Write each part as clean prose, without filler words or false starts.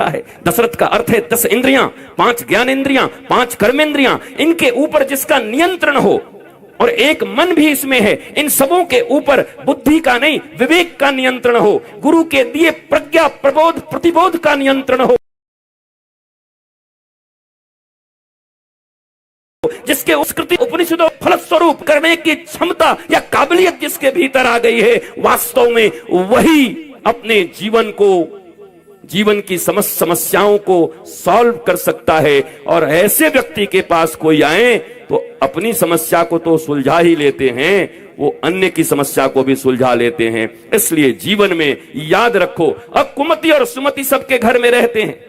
रखा है। दशरथ का अर्थ है 10 इंद्रियां, 5 ज्ञानेंद्रियां, 5 कर्मेंद्रियां, इनके ऊपर जिसका नियंत्रण हो, और एक मन भी इसमें है। इन सबों के ऊपर बुद्धि का नहीं, विवेक का नियंत्रण हो, गुरु के दिए प्रज्ञा, प्रबोध, प्रतिबोध का नियंत्रण हो, जिसके उत्कृति उपनिषदों फलस्वरूप करने की क्षमता या काबिलियत जिसके भीतर आ गई है, वास्तव में वही अपने जीवन की समस्त समस्याओं को सॉल्व कर सकता है। और ऐसे व्यक्ति के पास कोई आए तो अपनी समस्या को तो सुलझा ही लेते हैं, वो अन्य की समस्या को भी सुलझा लेते हैं। इसलिए जीवन में याद रखो, अब कुमति और सुमति सबके घर में रहते हैं।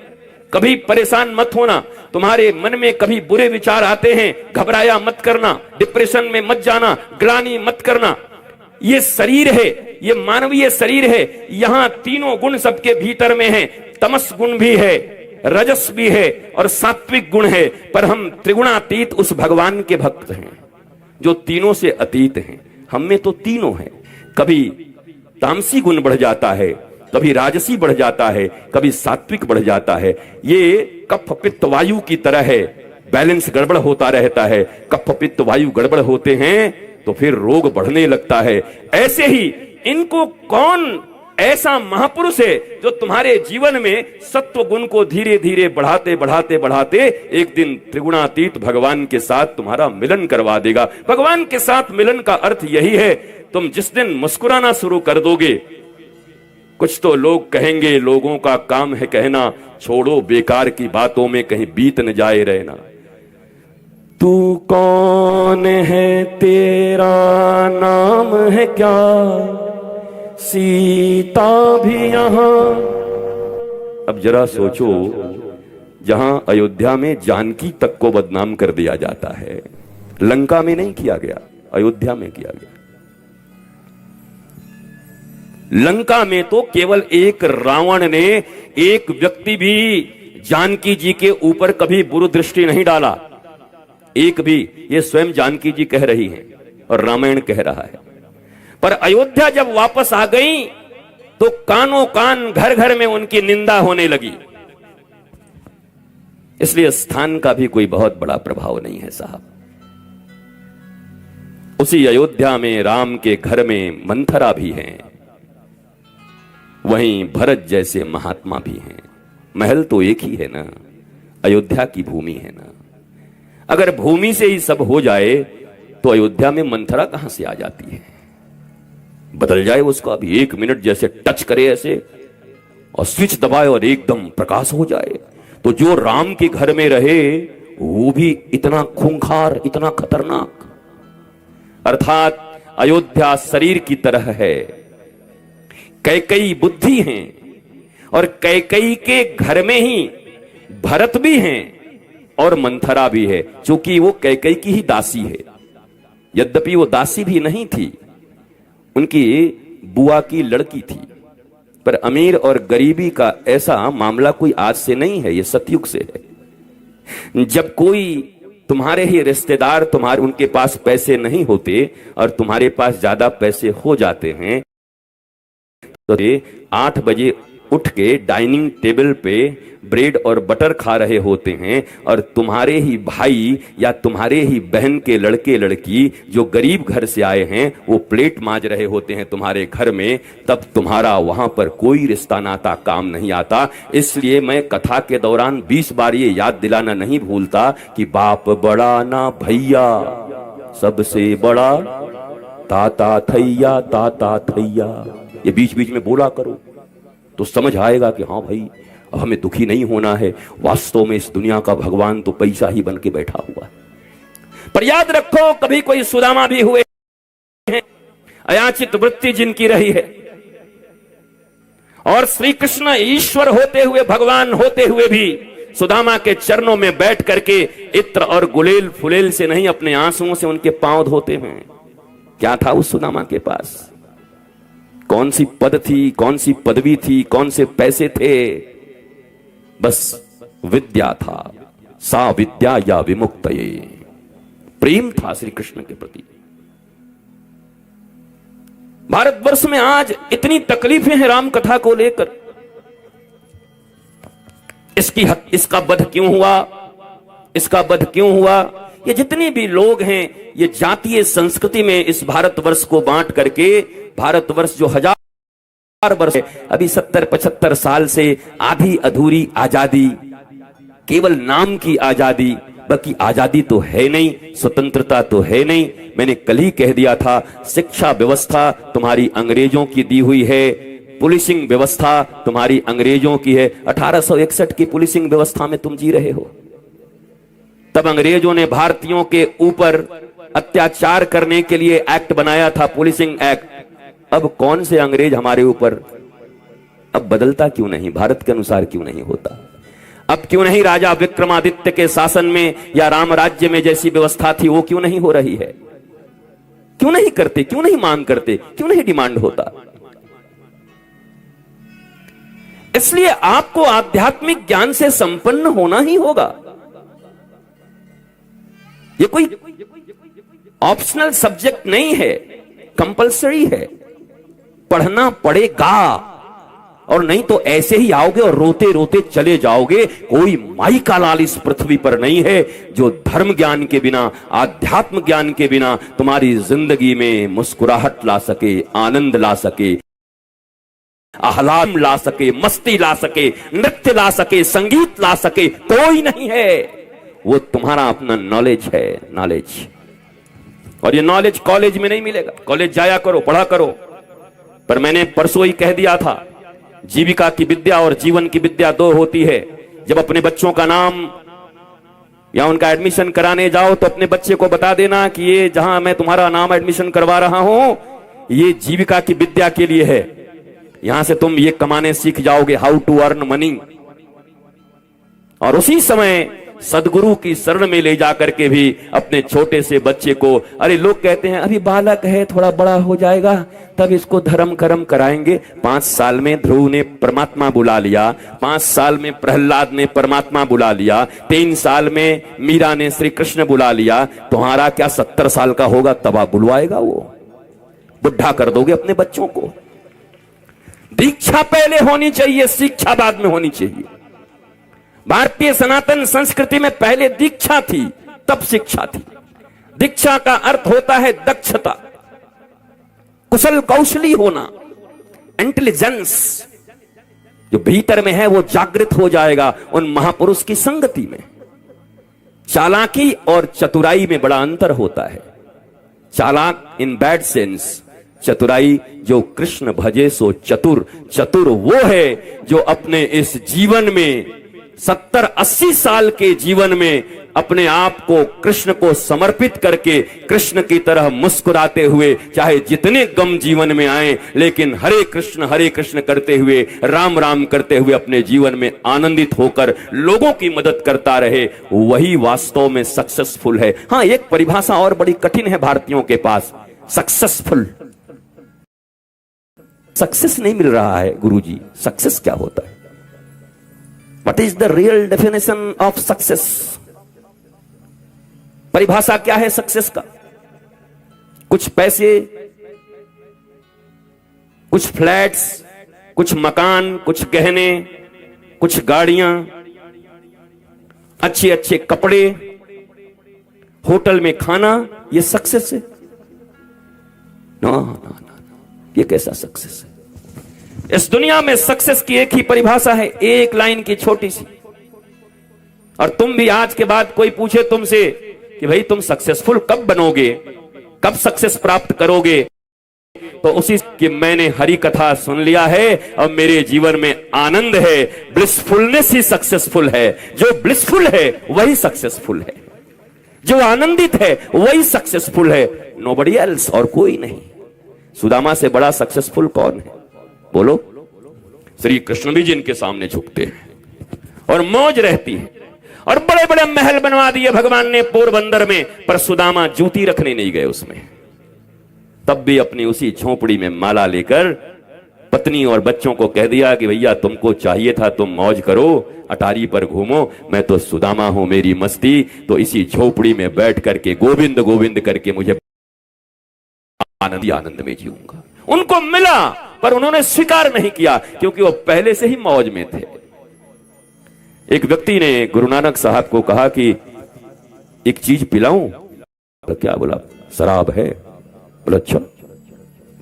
कभी परेशान मत होना, तुम्हारे मन में कभी बुरे विचार आते हैं, घबराया मत करना, डिप्रेशन में मत जाना, ग्लानि मत करना। ये शरीर है, ये मानवीय शरीर है, यहां तीनों गुण सबके भीतर में है। तमस गुण भी है, रजस भी है और सात्विक गुण है। पर हम त्रिगुणातीत उस भगवान के भक्त हैं जो तीनों से अतीत हैं। हम में तो तीनों हैं। कभी तामसी गुण बढ़ जाता है, कभी राजसी बढ़ जाता है, कभी सात्विक बढ़ जाता है। ये कफ पित्त वायु की तरह है, बैलेंस गड़बड़ होता रहता है। कफ पित्त वायु गड़बड़ होते हैं तो फिर रोग बढ़ने लगता है। ऐसे ही इनको कौन ऐसा महापुरुष है जो तुम्हारे जीवन में सत्व गुण को धीरे धीरे बढ़ाते बढ़ाते बढ़ाते एक दिन त्रिगुणातीत भगवान के साथ तुम्हारा मिलन करवा देगा। भगवान के साथ मिलन का अर्थ यही है, तुम जिस दिन मुस्कुराना शुरू कर दोगे, कुछ तो लोग कहेंगे, लोगों का काम है कहना, छोड़ो बेकार की बातों में कहीं बीत न जाए रहना। तू कौन है, तेरा नाम है क्या, सीता भी यहां। अब जरा सोचो, जहां अयोध्या में जानकी तक को बदनाम कर दिया जाता है, लंका में नहीं किया गया, अयोध्या में किया गया। लंका में तो केवल एक रावण ने एक व्यक्ति भी जानकी जी के ऊपर कभी बुरी दृष्टि नहीं डाला, एक भी। ये स्वयं जानकी जी कह रही हैं और रामायण कह रहा है। पर अयोध्या जब वापस आ गई तो कानों कान घर घर में उनकी निंदा होने लगी। इसलिए स्थान का भी कोई बहुत बड़ा प्रभाव नहीं है साहब। उसी अयोध्या में राम के घर में मंथरा भी हैं, वहीं भरत जैसे महात्मा भी हैं। महल तो एक ही है ना, अयोध्या की भूमि है ना। अगर भूमि से ही सब हो जाए तो अयोध्या में मंथरा कहां से आ जाती है। बदल जाए उसका भी, 1 मिनट जैसे टच करे ऐसे और स्विच दबाए और एकदम प्रकाश हो जाए। तो जो राम के घर में रहे वो भी इतना खूंखार, इतना खतरनाक। अर्थात अयोध्या शरीर की तरह है, कैकई बुद्धि हैं और कैकई के घर में ही भरत भी हैं और मंथरा भी है, क्योंकि वो कैकई की ही दासी है। यद्यपि वो दासी भी नहीं थी, उनकी बुआ की लड़की थी। पर अमीर और गरीबी का ऐसा मामला कोई आज से नहीं है, ये सतयुग से है। जब कोई तुम्हारे ही रिश्तेदार तुम्हारे उनके पास पैसे नहीं होते और तुम्हारे पास ज्यादा पैसे हो जाते हैं तो 8 बजे उठ के डाइनिंग टेबल पे ब्रेड और बटर खा रहे होते हैं और तुम्हारे ही भाई या तुम्हारे ही बहन के लड़के लड़की जो गरीब घर से आए हैं वो प्लेट मांज रहे होते हैं तुम्हारे घर में, तब तुम्हारा वहां पर कोई रिश्ता नाता काम नहीं आता। इसलिए मैं कथा के दौरान 20 बार ये याद दिलाना नहीं भूलता कि बाप बड़ा ना भैया, सबसे बड़ा ताता थैया, ताता थैया। ये बीच बीच में बोला करो तो समझ आएगा कि हाँ भाई अब हमें दुखी नहीं होना है। वास्तव में इस दुनिया का भगवान तो पैसा ही बन के बैठा हुआ है। पर याद रखो, कभी कोई सुदामा भी हुए हैं, अयाचित वृत्ति जिनकी रही है, और श्री कृष्ण ईश्वर होते हुए, भगवान होते हुए भी सुदामा के चरणों में बैठ करके इत्र और गुलेल फुलेल से नहीं, अपने आंसुओं से उनके पांव धोते हैं। क्या था उस सुदामा के पास? कौन सी पद थी, कौन सी पदवी थी, कौन से पैसे थे? बस विद्या था। सा विद्या या विमुक्तये, प्रेम था श्री कृष्ण के प्रति। भारतवर्ष में आज इतनी तकलीफें हैं राम कथा को लेकर। इसका वध क्यों हुआ, इसका वध क्यों हुआ। ये जितने भी लोग हैं ये जातीय संस्कृति में इस भारतवर्ष को बांट करके, भारतवर्ष जो हजार वर्ष है, अभी 70-75 साल से आधी अधूरी आजादी, केवल नाम की आजादी, बाकी आजादी तो है नहीं, स्वतंत्रता तो है नहीं। मैंने कल ही कह दिया था, शिक्षा व्यवस्था तुम्हारी अंग्रेजों की दी हुई है, पुलिसिंग व्यवस्था तुम्हारी अंग्रेजों की है। 1861 की पुलिसिंग व्यवस्था में तुम जी रहे हो। तब अंग्रेजों ने भारतीयों के ऊपर अत्याचार करने के लिए एक्ट बनाया था, पुलिसिंग एक्ट। अब कौन से अंग्रेज हमारे ऊपर, अब बदलता क्यों नहीं, भारत के अनुसार क्यों नहीं होता। अब क्यों नहीं राजा विक्रमादित्य के शासन में या राम राज्य में जैसी व्यवस्था थी वो क्यों नहीं हो रही है, क्यों नहीं करते, क्यों नहीं मांग करते, क्यों नहीं डिमांड होता। इसलिए आपको आध्यात्मिक ज्ञान से संपन्न होना ही होगा। ये कोई ऑप्शनल सब्जेक्ट नहीं है, कंपलसरी है, पढ़ना पड़ेगा। और नहीं तो ऐसे ही आओगे और रोते रोते चले जाओगे। कोई माई का लाल इस पृथ्वी पर नहीं है जो धर्म ज्ञान के बिना, आध्यात्म ज्ञान के बिना तुम्हारी जिंदगी में मुस्कुराहट ला सके, आनंद ला सके, आह्लाद ला सके, मस्ती ला सके, नृत्य ला सके, संगीत ला सके। कोई नहीं है। वो तुम्हारा अपना नॉलेज है, नॉलेज। और ये नॉलेज कॉलेज में नहीं मिलेगा। कॉलेज जाया करो, पढ़ा करो, पर मैंने परसों ही कह दिया था, जीविका की विद्या और जीवन की विद्या दो होती है। जब अपने बच्चों का नाम या उनका एडमिशन कराने जाओ तो अपने बच्चे को बता देना कि ये जहां मैं तुम्हारा नाम एडमिशन करवा रहा हूं, ये जीविका की विद्या के लिए है। यहां से तुम ये कमाने सीख जाओगे, हाउ टू अर्न मनी। और उसी समय सदगुरु की शरण में ले जाकर के भी अपने छोटे से बच्चे को, अरे लोग कहते हैं अभी बालक है, थोड़ा बड़ा हो जाएगा तब इसको धर्म कर्म कराएंगे। 5 साल में ध्रुव ने परमात्मा बुला लिया, 5 साल में प्रहलाद ने परमात्मा बुला लिया, 3 साल में मीरा ने श्री कृष्ण बुला लिया। तुम्हारा क्या 70 साल का होगा तब आप बुलवाएगा? वो बुढ़ा कर दोगे अपने बच्चों को। दीक्षा पहले होनी चाहिए, शिक्षा बाद में होनी चाहिए। भारतीय सनातन संस्कृति में पहले दीक्षा थी तब शिक्षा थी। दीक्षा का अर्थ होता है दक्षता, कुशल कौशली होना, इंटेलिजेंस। जो भीतर में है वो जागृत हो जाएगा उन महापुरुष की संगति में। चालाकी और चतुराई में बड़ा अंतर होता है। चालाक इन बैड सेंस, चतुराई जो कृष्ण भजे सो चतुर। चतुर वो है जो अपने इस जीवन में 70-80 साल के जीवन में अपने आप को कृष्ण को समर्पित करके कृष्ण की तरह मुस्कुराते हुए, चाहे जितने गम जीवन में आए, लेकिन हरे कृष्ण करते हुए, राम राम करते हुए अपने जीवन में आनंदित होकर लोगों की मदद करता रहे, वही वास्तव में सक्सेसफुल है। हां, एक परिभाषा और बड़ी कठिन है भारतीयों के पास, सक्सेसफुल। सक्सेस नहीं मिल रहा है गुरुजी। सक्सेस क्या होता है? What is the real definition of success? परिभाषा क्या है सक्सेस का? कुछ पैसे, कुछ फ्लैट्स, कुछ मकान, कुछ गहने, कुछ गाड़ियां, अच्छे अच्छे कपड़े, होटल में खाना, ये सक्सेस है? ना, ये कैसा सक्सेस है? इस दुनिया में सक्सेस की एक ही परिभाषा है, एक लाइन की छोटी सी। और तुम भी आज के बाद कोई पूछे तुमसे कि भाई तुम सक्सेसफुल कब बनोगे, कब सक्सेस प्राप्त करोगे, तो उसी कि मैंने हरि कथा सुन लिया है और मेरे जीवन में आनंद है। ब्लिसफुलनेस ही सक्सेसफुल है। जो ब्लिसफुल है वही सक्सेसफुल है, जो आनंदित है वही सक्सेसफुल है, नोबडी एल्स, और कोई नहीं। सुदामा से बड़ा सक्सेसफुल कौन है बोलो? श्री कृष्ण भी जिनके सामने झुकते हैं और मौज रहती है। और बड़े बड़े महल बनवा दिए भगवान ने पोरबंदर में, पर सुदामा जूती रखने नहीं गए उसमें। तब भी अपनी उसी झोपड़ी में माला लेकर पत्नी और बच्चों को कह दिया कि भैया तुमको चाहिए था तुम मौज करो, अटारी पर घूमो, मैं तो सुदामा हूं, मेरी मस्ती तो इसी झोपड़ी में बैठ करके गोविंद गोविंद करके मुझे आनंद में जीऊंगा। उनको मिला पर उन्होंने स्वीकार नहीं किया, क्योंकि वो पहले से ही मौज में थे। एक व्यक्ति ने गुरु नानक साहब को कहा कि एक चीज पिलाऊं? तो क्या बोला? शराब है। बोला अच्छा,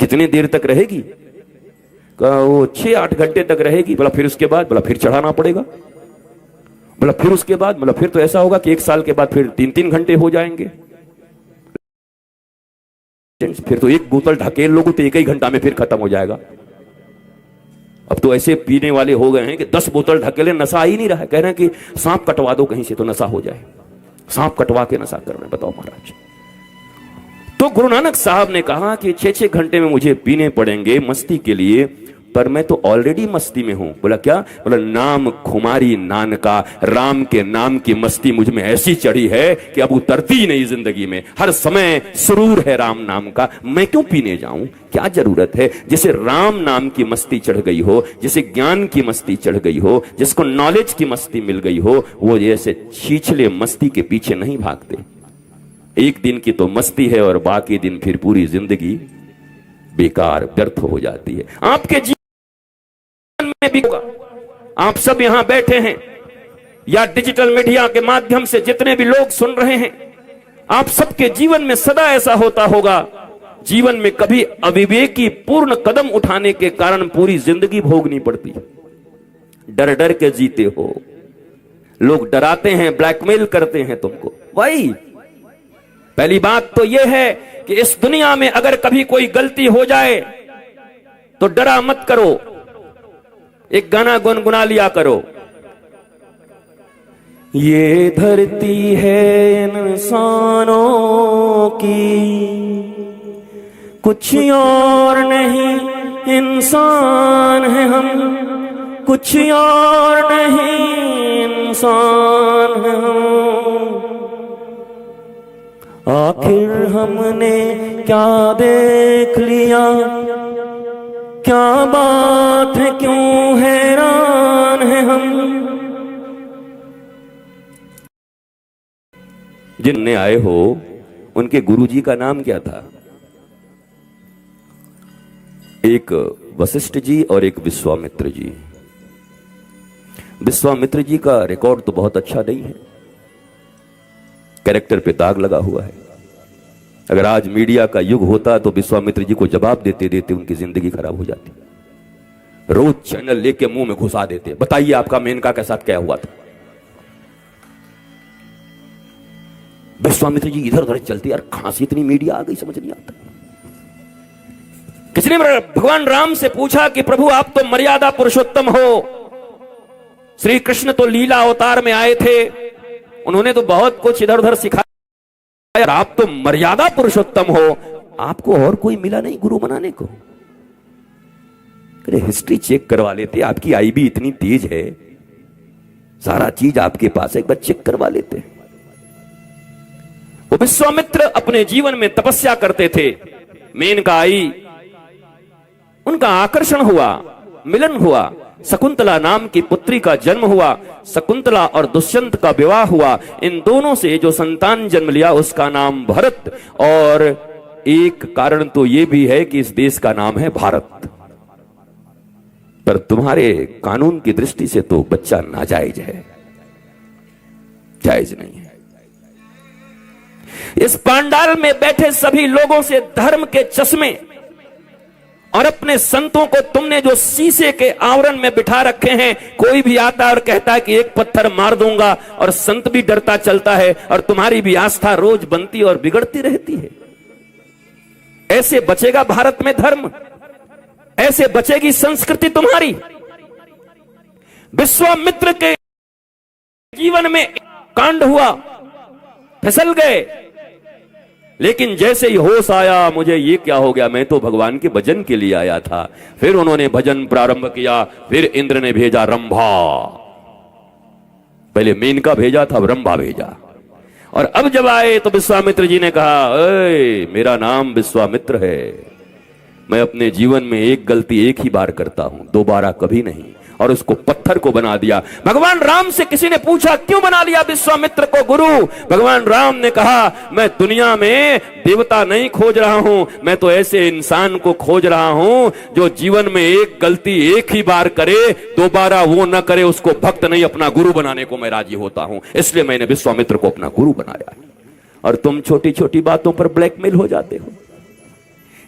कितनी देर तक रहेगी? कहा वो 6-8 घंटे तक रहेगी। बोला फिर उसके बाद? बोला फिर चढ़ाना पड़ेगा। बोला फिर उसके बाद? बोला फिर तो ऐसा होगा कि 1 साल के बाद फिर 3-3 घंटे हो जाएंगे। फिर तो एक बोतल ढकेल लोगों तो 1 ही घंटा में फिर खत्म हो जाएगा। अब तो ऐसे पीने वाले हो गए हैं कि 10 बोतल ढकेले, नशा ही नहीं रहा है। कह रहे हैं कि सांप कटवा दो कहीं से तो नशा हो जाए। सांप कटवा के नशा कर रहे हैं, बताओ महाराज। तो गुरु नानक साहब ने कहा कि 6-6 घंटे में मुझे पीने पड़ेंगे मस्ती के लिए, पर मैं तो ऑलरेडी मस्ती में हूं। बोला क्या? बोला नाम खुमारी नानका, राम के नाम की मस्ती मुझ में ऐसी चढ़ी है कि अब उतरती नहीं जिंदगी में। हर समय सुरूर है राम नाम का, मैं क्यों पीने जाऊं? क्या जरूरत है? जिसे राम नाम की मस्ती चढ़ गई हो, जिसे ज्ञान की मस्ती चढ़ गई हो, जिसको नॉलेज की मस्ती मिल गई हो, वो जैसे छीछले मस्ती के पीछे नहीं भागते। एक दिन की तो मस्ती है और बाकी दिन फिर पूरी जिंदगी बेकार व्यर्थ हो जाती है। आपके जीवन में भी होगा। आप सब यहां बैठे हैं या डिजिटल मीडिया के माध्यम से जितने भी लोग सुन रहे हैं, आप सबके जीवन में सदा ऐसा होता होगा। जीवन में कभी अविवेकी पूर्ण कदम उठाने के कारण पूरी जिंदगी भोगनी पड़ती है। डर डर के जीते हो, लोग डराते हैं, ब्लैकमेल करते हैं तुमको। वही पहली बात तो यह है कि इस दुनिया में अगर कभी कोई गलती हो जाए तो डरा मत करो, एक गाना गुनगुना लिया करो। ये धरती है इंसानों की, कुछ और नहीं, इंसान है हम, कुछ और नहीं, इंसान है हम। आखिर हमने क्या देख लिया, क्या बात है, क्यों हैरान है हम। जिनने आए हो उनके गुरुजी का नाम क्या था? एक वशिष्ठ जी और एक विश्वामित्र जी। विश्वामित्र जी का रिकॉर्ड तो बहुत अच्छा नहीं है, कैरेक्टर पे दाग लगा हुआ है। अगर आज मीडिया का युग होता तो विश्वामित्र जी को जवाब देते देते उनकी जिंदगी खराब हो जाती। रोज चैनल लेके मुंह में घुसा देते, बताइए आपका मेनका के साथ क्या हुआ था। विश्वामित्र जी इधर उधर चलते, यार कहां से इतनी मीडिया आ गई समझ नहीं आता। किसी ने भगवान राम से पूछा कि प्रभु आप तो मर्यादा पुरुषोत्तम हो, श्री कृष्ण तो लीला अवतार में आए थे, उन्होंने तो बहुत कुछ इधर उधर सिखाया, यार आप तो मर्यादा पुरुषोत्तम हो, आपको और कोई मिला नहीं गुरु बनाने को? अरे हिस्ट्री चेक करवा लेते, आपकी आईबी इतनी तेज है, सारा चीज आपके पास है, एक बार चेक करवा लेते। वो विश्वामित्र अपने जीवन में तपस्या करते थे, मेनका आई, उनका आकर्षण हुआ, मिलन हुआ, शकुंतला नाम की पुत्री का जन्म हुआ, शकुंतला और दुष्यंत का विवाह हुआ। इन दोनों से जो संतान जन्म लिया उसका नाम भरत, और एक कारण तो यह भी है कि इस देश का नाम है भारत। पर तुम्हारे कानून की दृष्टि से तो बच्चा नाजायज है, जायज नहीं है। इस पांडाल में बैठे सभी लोगों से धर्म के चश्मे और अपने संतों को तुमने जो शीशे के आवरण में बिठा रखे हैं, कोई भी आता है और कहता है कि एक पत्थर मार दूंगा, और संत भी डरता चलता है, और तुम्हारी भी आस्था रोज बनती और बिगड़ती रहती है। ऐसे बचेगा भारत में धर्म, ऐसे बचेगी संस्कृति तुम्हारी। विश्वामित्र के जीवन में कांड हुआ, फिसल गए, लेकिन जैसे ही होश आया, मुझे ये क्या हो गया, मैं तो भगवान के भजन के लिए आया था। फिर उन्होंने भजन प्रारंभ किया, फिर इंद्र ने भेजा रंभा, पहले मेनका भेजा था, अब रंभा भेजा, और अब जब आए तो विश्वामित्र जी ने कहा, मेरा नाम विश्वामित्र है, मैं अपने जीवन में एक गलती एक ही बार करता हूं, दोबारा कभी नहीं, और उसको पत्थर को बना दिया। भगवान राम से किसी ने पूछा क्यों बना लिया विश्वामित्र को गुरु? भगवान राम ने कहा मैं दुनिया में देवता नहीं खोज रहा हूं, मैं तो ऐसे इंसान को खोज रहा हूं जो जीवन में एक गलती एक ही बार करे, दोबारा वो न करे, उसको भक्त नहीं अपना गुरु बनाने को मैं राजी होता हूं, इसलिए मैंने विश्वामित्र को अपना गुरु बनाया। और तुम छोटी छोटी बातों पर ब्लैकमेल हो जाते हो।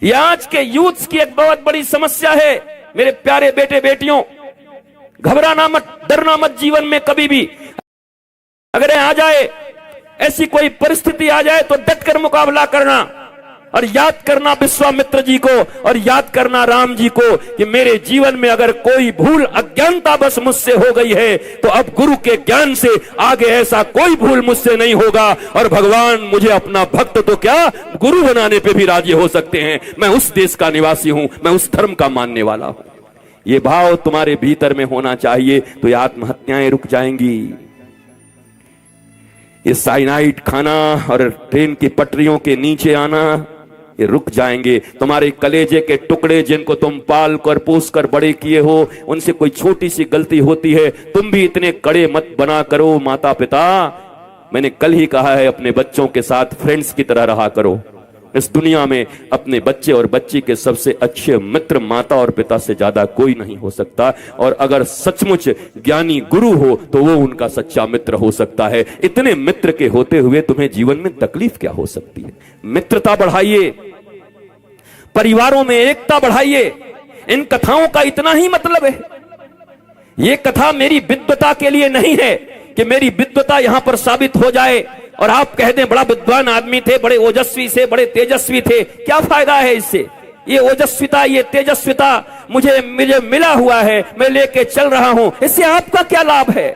यह आज के यूथ्स की एक बहुत बड़ी समस्या है। मेरे प्यारे बेटे बेटियों, घबराना मत, डरना मत। जीवन में कभी भी अगर आ जाए, ऐसी कोई परिस्थिति आ जाए तो डटकर मुकाबला करना और याद करना विश्वामित्र जी को और याद करना राम जी को कि मेरे जीवन में अगर कोई भूल अज्ञानता बस मुझसे हो गई है तो अब गुरु के ज्ञान से आगे ऐसा कोई भूल मुझसे नहीं होगा और भगवान मुझे अपना भक्त तो क्या गुरु बनाने पे भी राजी हो सकते हैं। मैं उस देश का निवासी हूं, मैं उस धर्म का मानने वाला हूं। ये भाव तुम्हारे भीतर में होना चाहिए तो ये आत्महत्याएं रुक जाएंगी। ये साइनाइड खाना और ट्रेन की पटरियों के नीचे आना ये रुक जाएंगे। तुम्हारे कलेजे के टुकड़े जिनको तुम पाल कर पोस कर बड़े किए हो, उनसे कोई छोटी सी गलती होती है, तुम भी इतने कड़े मत बना करो। माता पिता, मैंने कल ही कहा है, अपने बच्चों के साथ फ्रेंड्स की तरह रहा करो। इस दुनिया में अपने बच्चे और बच्ची के सबसे अच्छे मित्र माता और पिता से ज्यादा कोई नहीं हो सकता। और अगर सचमुच ज्ञानी गुरु हो तो वो उनका सच्चा मित्र हो सकता है। इतने मित्र के होते हुए तुम्हें जीवन में तकलीफ क्या हो सकती है? मित्रता बढ़ाइए, परिवारों में एकता बढ़ाइए। इन कथाओं का इतना ही मतलब है। ये कथा मेरी विद्वता के लिए नहीं है कि मेरी विद्वता यहां पर साबित हो जाए और आप कह दें बड़ा विद्वान आदमी थे, बड़े ओजस्वी से, बड़े तेजस्वी थे। क्या फायदा है इससे? ये ओजस्विता, ये तेजस्विता मुझे मिला हुआ है, मैं लेके चल रहा हूं, इससे आपका क्या लाभ है?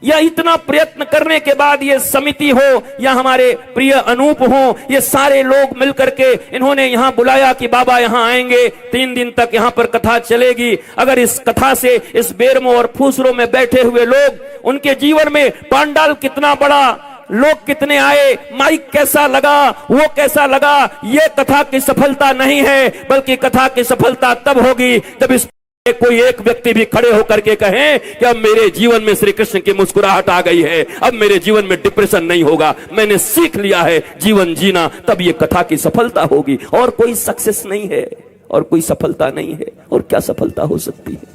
या इतना प्रयत्न करने के बाद ये समिति हो या हमारे प्रिय अनूप हो, ये सारे लोग मिलकर के इन्होंने यहां बुलाया कि बाबा यहां आएंगे, 3 दिन तक यहां पर कथा चलेगी। अगर इस कथा से इस बेरमो और फूसरों में बैठे हुए लोग, उनके जीवन में पांडाल कितना बड़ा, लोग कितने आए, माइक कैसा लगा, वो कैसा लगा, ये कथा की सफलता नहीं है, बल्कि कथा की सफलता तब होगी जब इस कोई एक व्यक्ति भी खड़े होकर के कहें कि अब मेरे जीवन में श्री कृष्ण की मुस्कुराहट आ गई है, अब मेरे जीवन में डिप्रेशन नहीं होगा, मैंने सीख लिया है जीवन जीना। तब ये कथा की सफलता होगी। और कोई सक्सेस नहीं है, और कोई सफलता नहीं है। और क्या सफलता हो सकती है?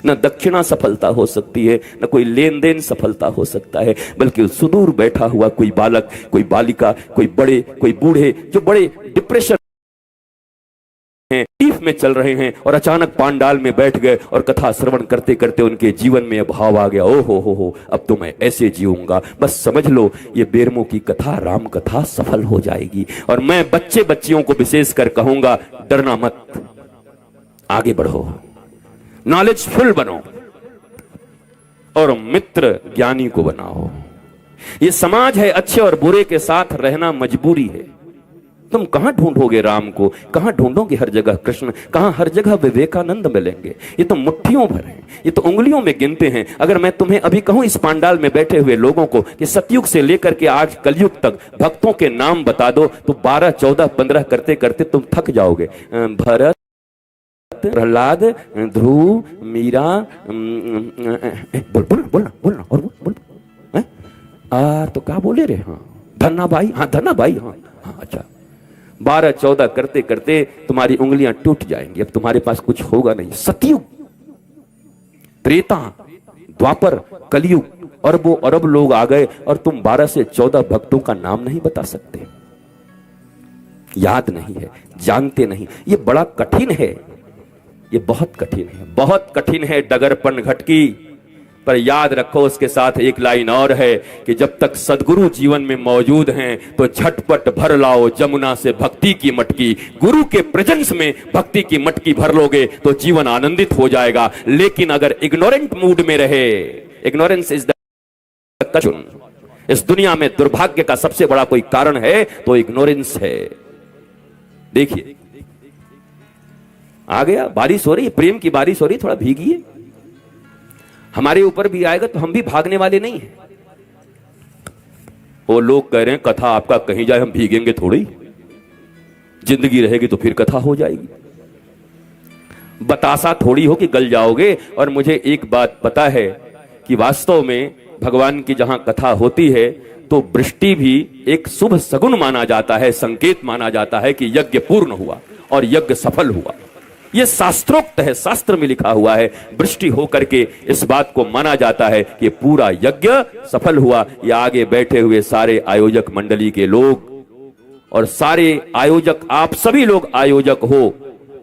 न दक्षिणा सफलता हो सकती है, न कोई लेन देन सफलता हो सकता है, बल्कि सुदूर बैठा हुआ कोई बालक, कोई बालिका, कोई बड़े, कोई बूढ़े जो बड़े डिप्रेशन में चल रहे हैं और अचानक पांडाल में बैठ गए और कथा श्रवण करते करते उनके जीवन में भाव आ गया, ओ हो, अब तो मैं ऐसे जीऊंगा। बस समझ लो ये बेरमो की कथा, राम कथा सफल हो जाएगी। और मैं बच्चे बच्चियों को विशेष कर कहूंगा, डरना मत, आगे बढ़ो, नॉलेजफुल बनो और मित्र ज्ञानी को बनाओ। ये समाज है, अच्छे और बुरे के साथ रहना मजबूरी है। तुम कहां ढूंढोगे राम को, कहां ढूंढोगे हर जगह कृष्ण, कहां हर जगह विवेकानंद मिलेंगे? ये तो मुट्ठियों भर हैं, ये तो उंगलियों में गिनते हैं। अगर मैं तुम्हें अभी कहूं इस पांडाल में बैठे हुए लोगों को कि सतयुग से लेकर के आज कलयुग तक भक्तों के नाम बता दो तो 12, 14, 15 करते करते तुम थक जाओगे। भरत, प्रहलाद, ध्रुव, मीरा, बोलना और बोल तो क्या बोले रे? हाँ धन्नाबाई, हाँ धन्नाबाई, हाँ अच्छा। 12, 14 करते करते तुम्हारी उंगलियां टूट जाएंगी, अब तुम्हारे पास कुछ होगा नहीं। सतयुग, त्रेता, द्वापर, कलयुग, अरबों अरब लोग आ गए और तुम 12 से 14 भक्तों का नाम नहीं बता सकते, याद नहीं है, जानते नहीं। ये बड़ा कठिन है, ये बहुत कठिन है, बहुत कठिन है डगरपन घटकी। पर याद रखो उसके साथ एक लाइन और है कि जब तक सदगुरु जीवन में मौजूद हैं तो झटपट भर लाओ जमुना से भक्ति की मटकी। गुरु के प्रेजेंस में भक्ति की मटकी भर लोगे तो जीवन आनंदित हो जाएगा। लेकिन अगर इग्नोरेंट मूड में रहे, इग्नोरेंस इज द, इस दुनिया में दुर्भाग्य का सबसे बड़ा कोई कारण है तो इग्नोरेंस है। देखिए आ गया, बारिश हो रही है, प्रेम की बारिश हो रही है, थोड़ा भीगिए। हमारे ऊपर भी आएगा तो हम भी भागने वाले नहीं हैं। वो लोग कह रहे हैं कथा आपका कहीं जाए, हम भीगेंगे थोड़ी, जिंदगी रहेगी तो फिर कथा हो जाएगी। बतासा थोड़ी हो कि गल जाओगे। और मुझे एक बात पता है कि वास्तव में भगवान की जहां कथा होती है तो वृष्टि भी एक शुभ सगुन माना जाता है, संकेत माना जाता है कि यज्ञ पूर्ण हुआ और यज्ञ सफल हुआ। यह शास्त्रोक्त है, शास्त्र में लिखा हुआ है। वृष्टि होकर के इस बात को माना जाता है कि पूरा यज्ञ सफल हुआ। ये आगे बैठे हुए सारे आयोजक मंडली के लोग और सारे आयोजक, आप सभी लोग आयोजक हो,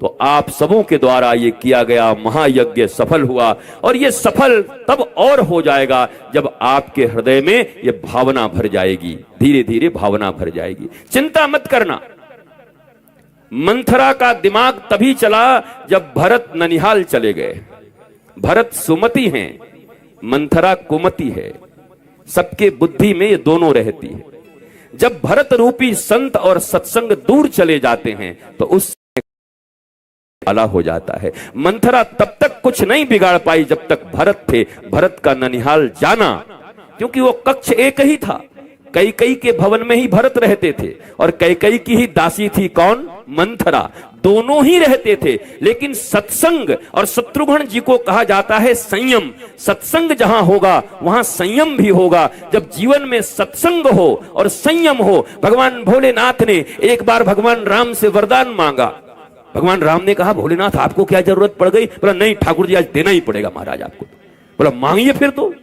तो आप सबों के द्वारा ये किया गया महायज्ञ सफल हुआ। और ये सफल तब और हो जाएगा जब आपके हृदय में ये भावना भर जाएगी, धीरे धीरे भावना भर जाएगी। चिंता मत करना। मंथरा का दिमाग तभी चला जब भरत ननिहाल चले गए। भरत सुमति हैं, मंथरा कुमति है। सबके बुद्धि में ये दोनों रहती है। जब भरत रूपी संत और सत्संग दूर चले जाते हैं तो उस आला हो जाता है। मंथरा तब तक कुछ नहीं बिगाड़ पाई जब तक भरत थे। भरत का ननिहाल जाना, क्योंकि वो कक्ष एक ही था। कैकेयी के भवन में ही भरत रहते थे और कैकेयी की ही दासी थी कौन? मंथरा। दोनों ही रहते थे। लेकिन सत्संग, और शत्रुघ्न जी को कहा जाता है संयम। सत्संग जहां होगा वहां संयम भी होगा। जब जीवन में सत्संग हो और संयम हो। भगवान भोलेनाथ ने एक बार भगवान राम से वरदान मांगा। भगवान राम ने कहा भोलेनाथ आपको क्या जरूरत पड़ गई? बोला नहीं ठाकुर जी आज देना ही पड़ेगा महाराज आपको। बोला मांगिए फिर। तो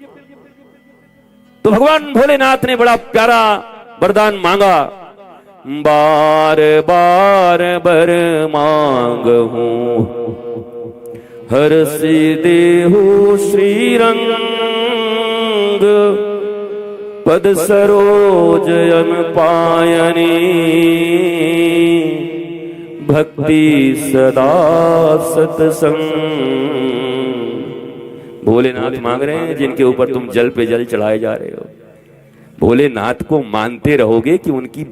भगवान भोलेनाथ ने बड़ा प्यारा वरदान मांगा। बार बार बर मांगहूं हर से देहु श्रीरंग पद सरोज अन पायनी भक्ति सदा सत्संग। भोलेनाथ मांग रहे हैं जिनके ऊपर तुम जल पे जल चढ़ाए जा रहे हो। भोलेनाथ को मानते रहोगे कि उनकी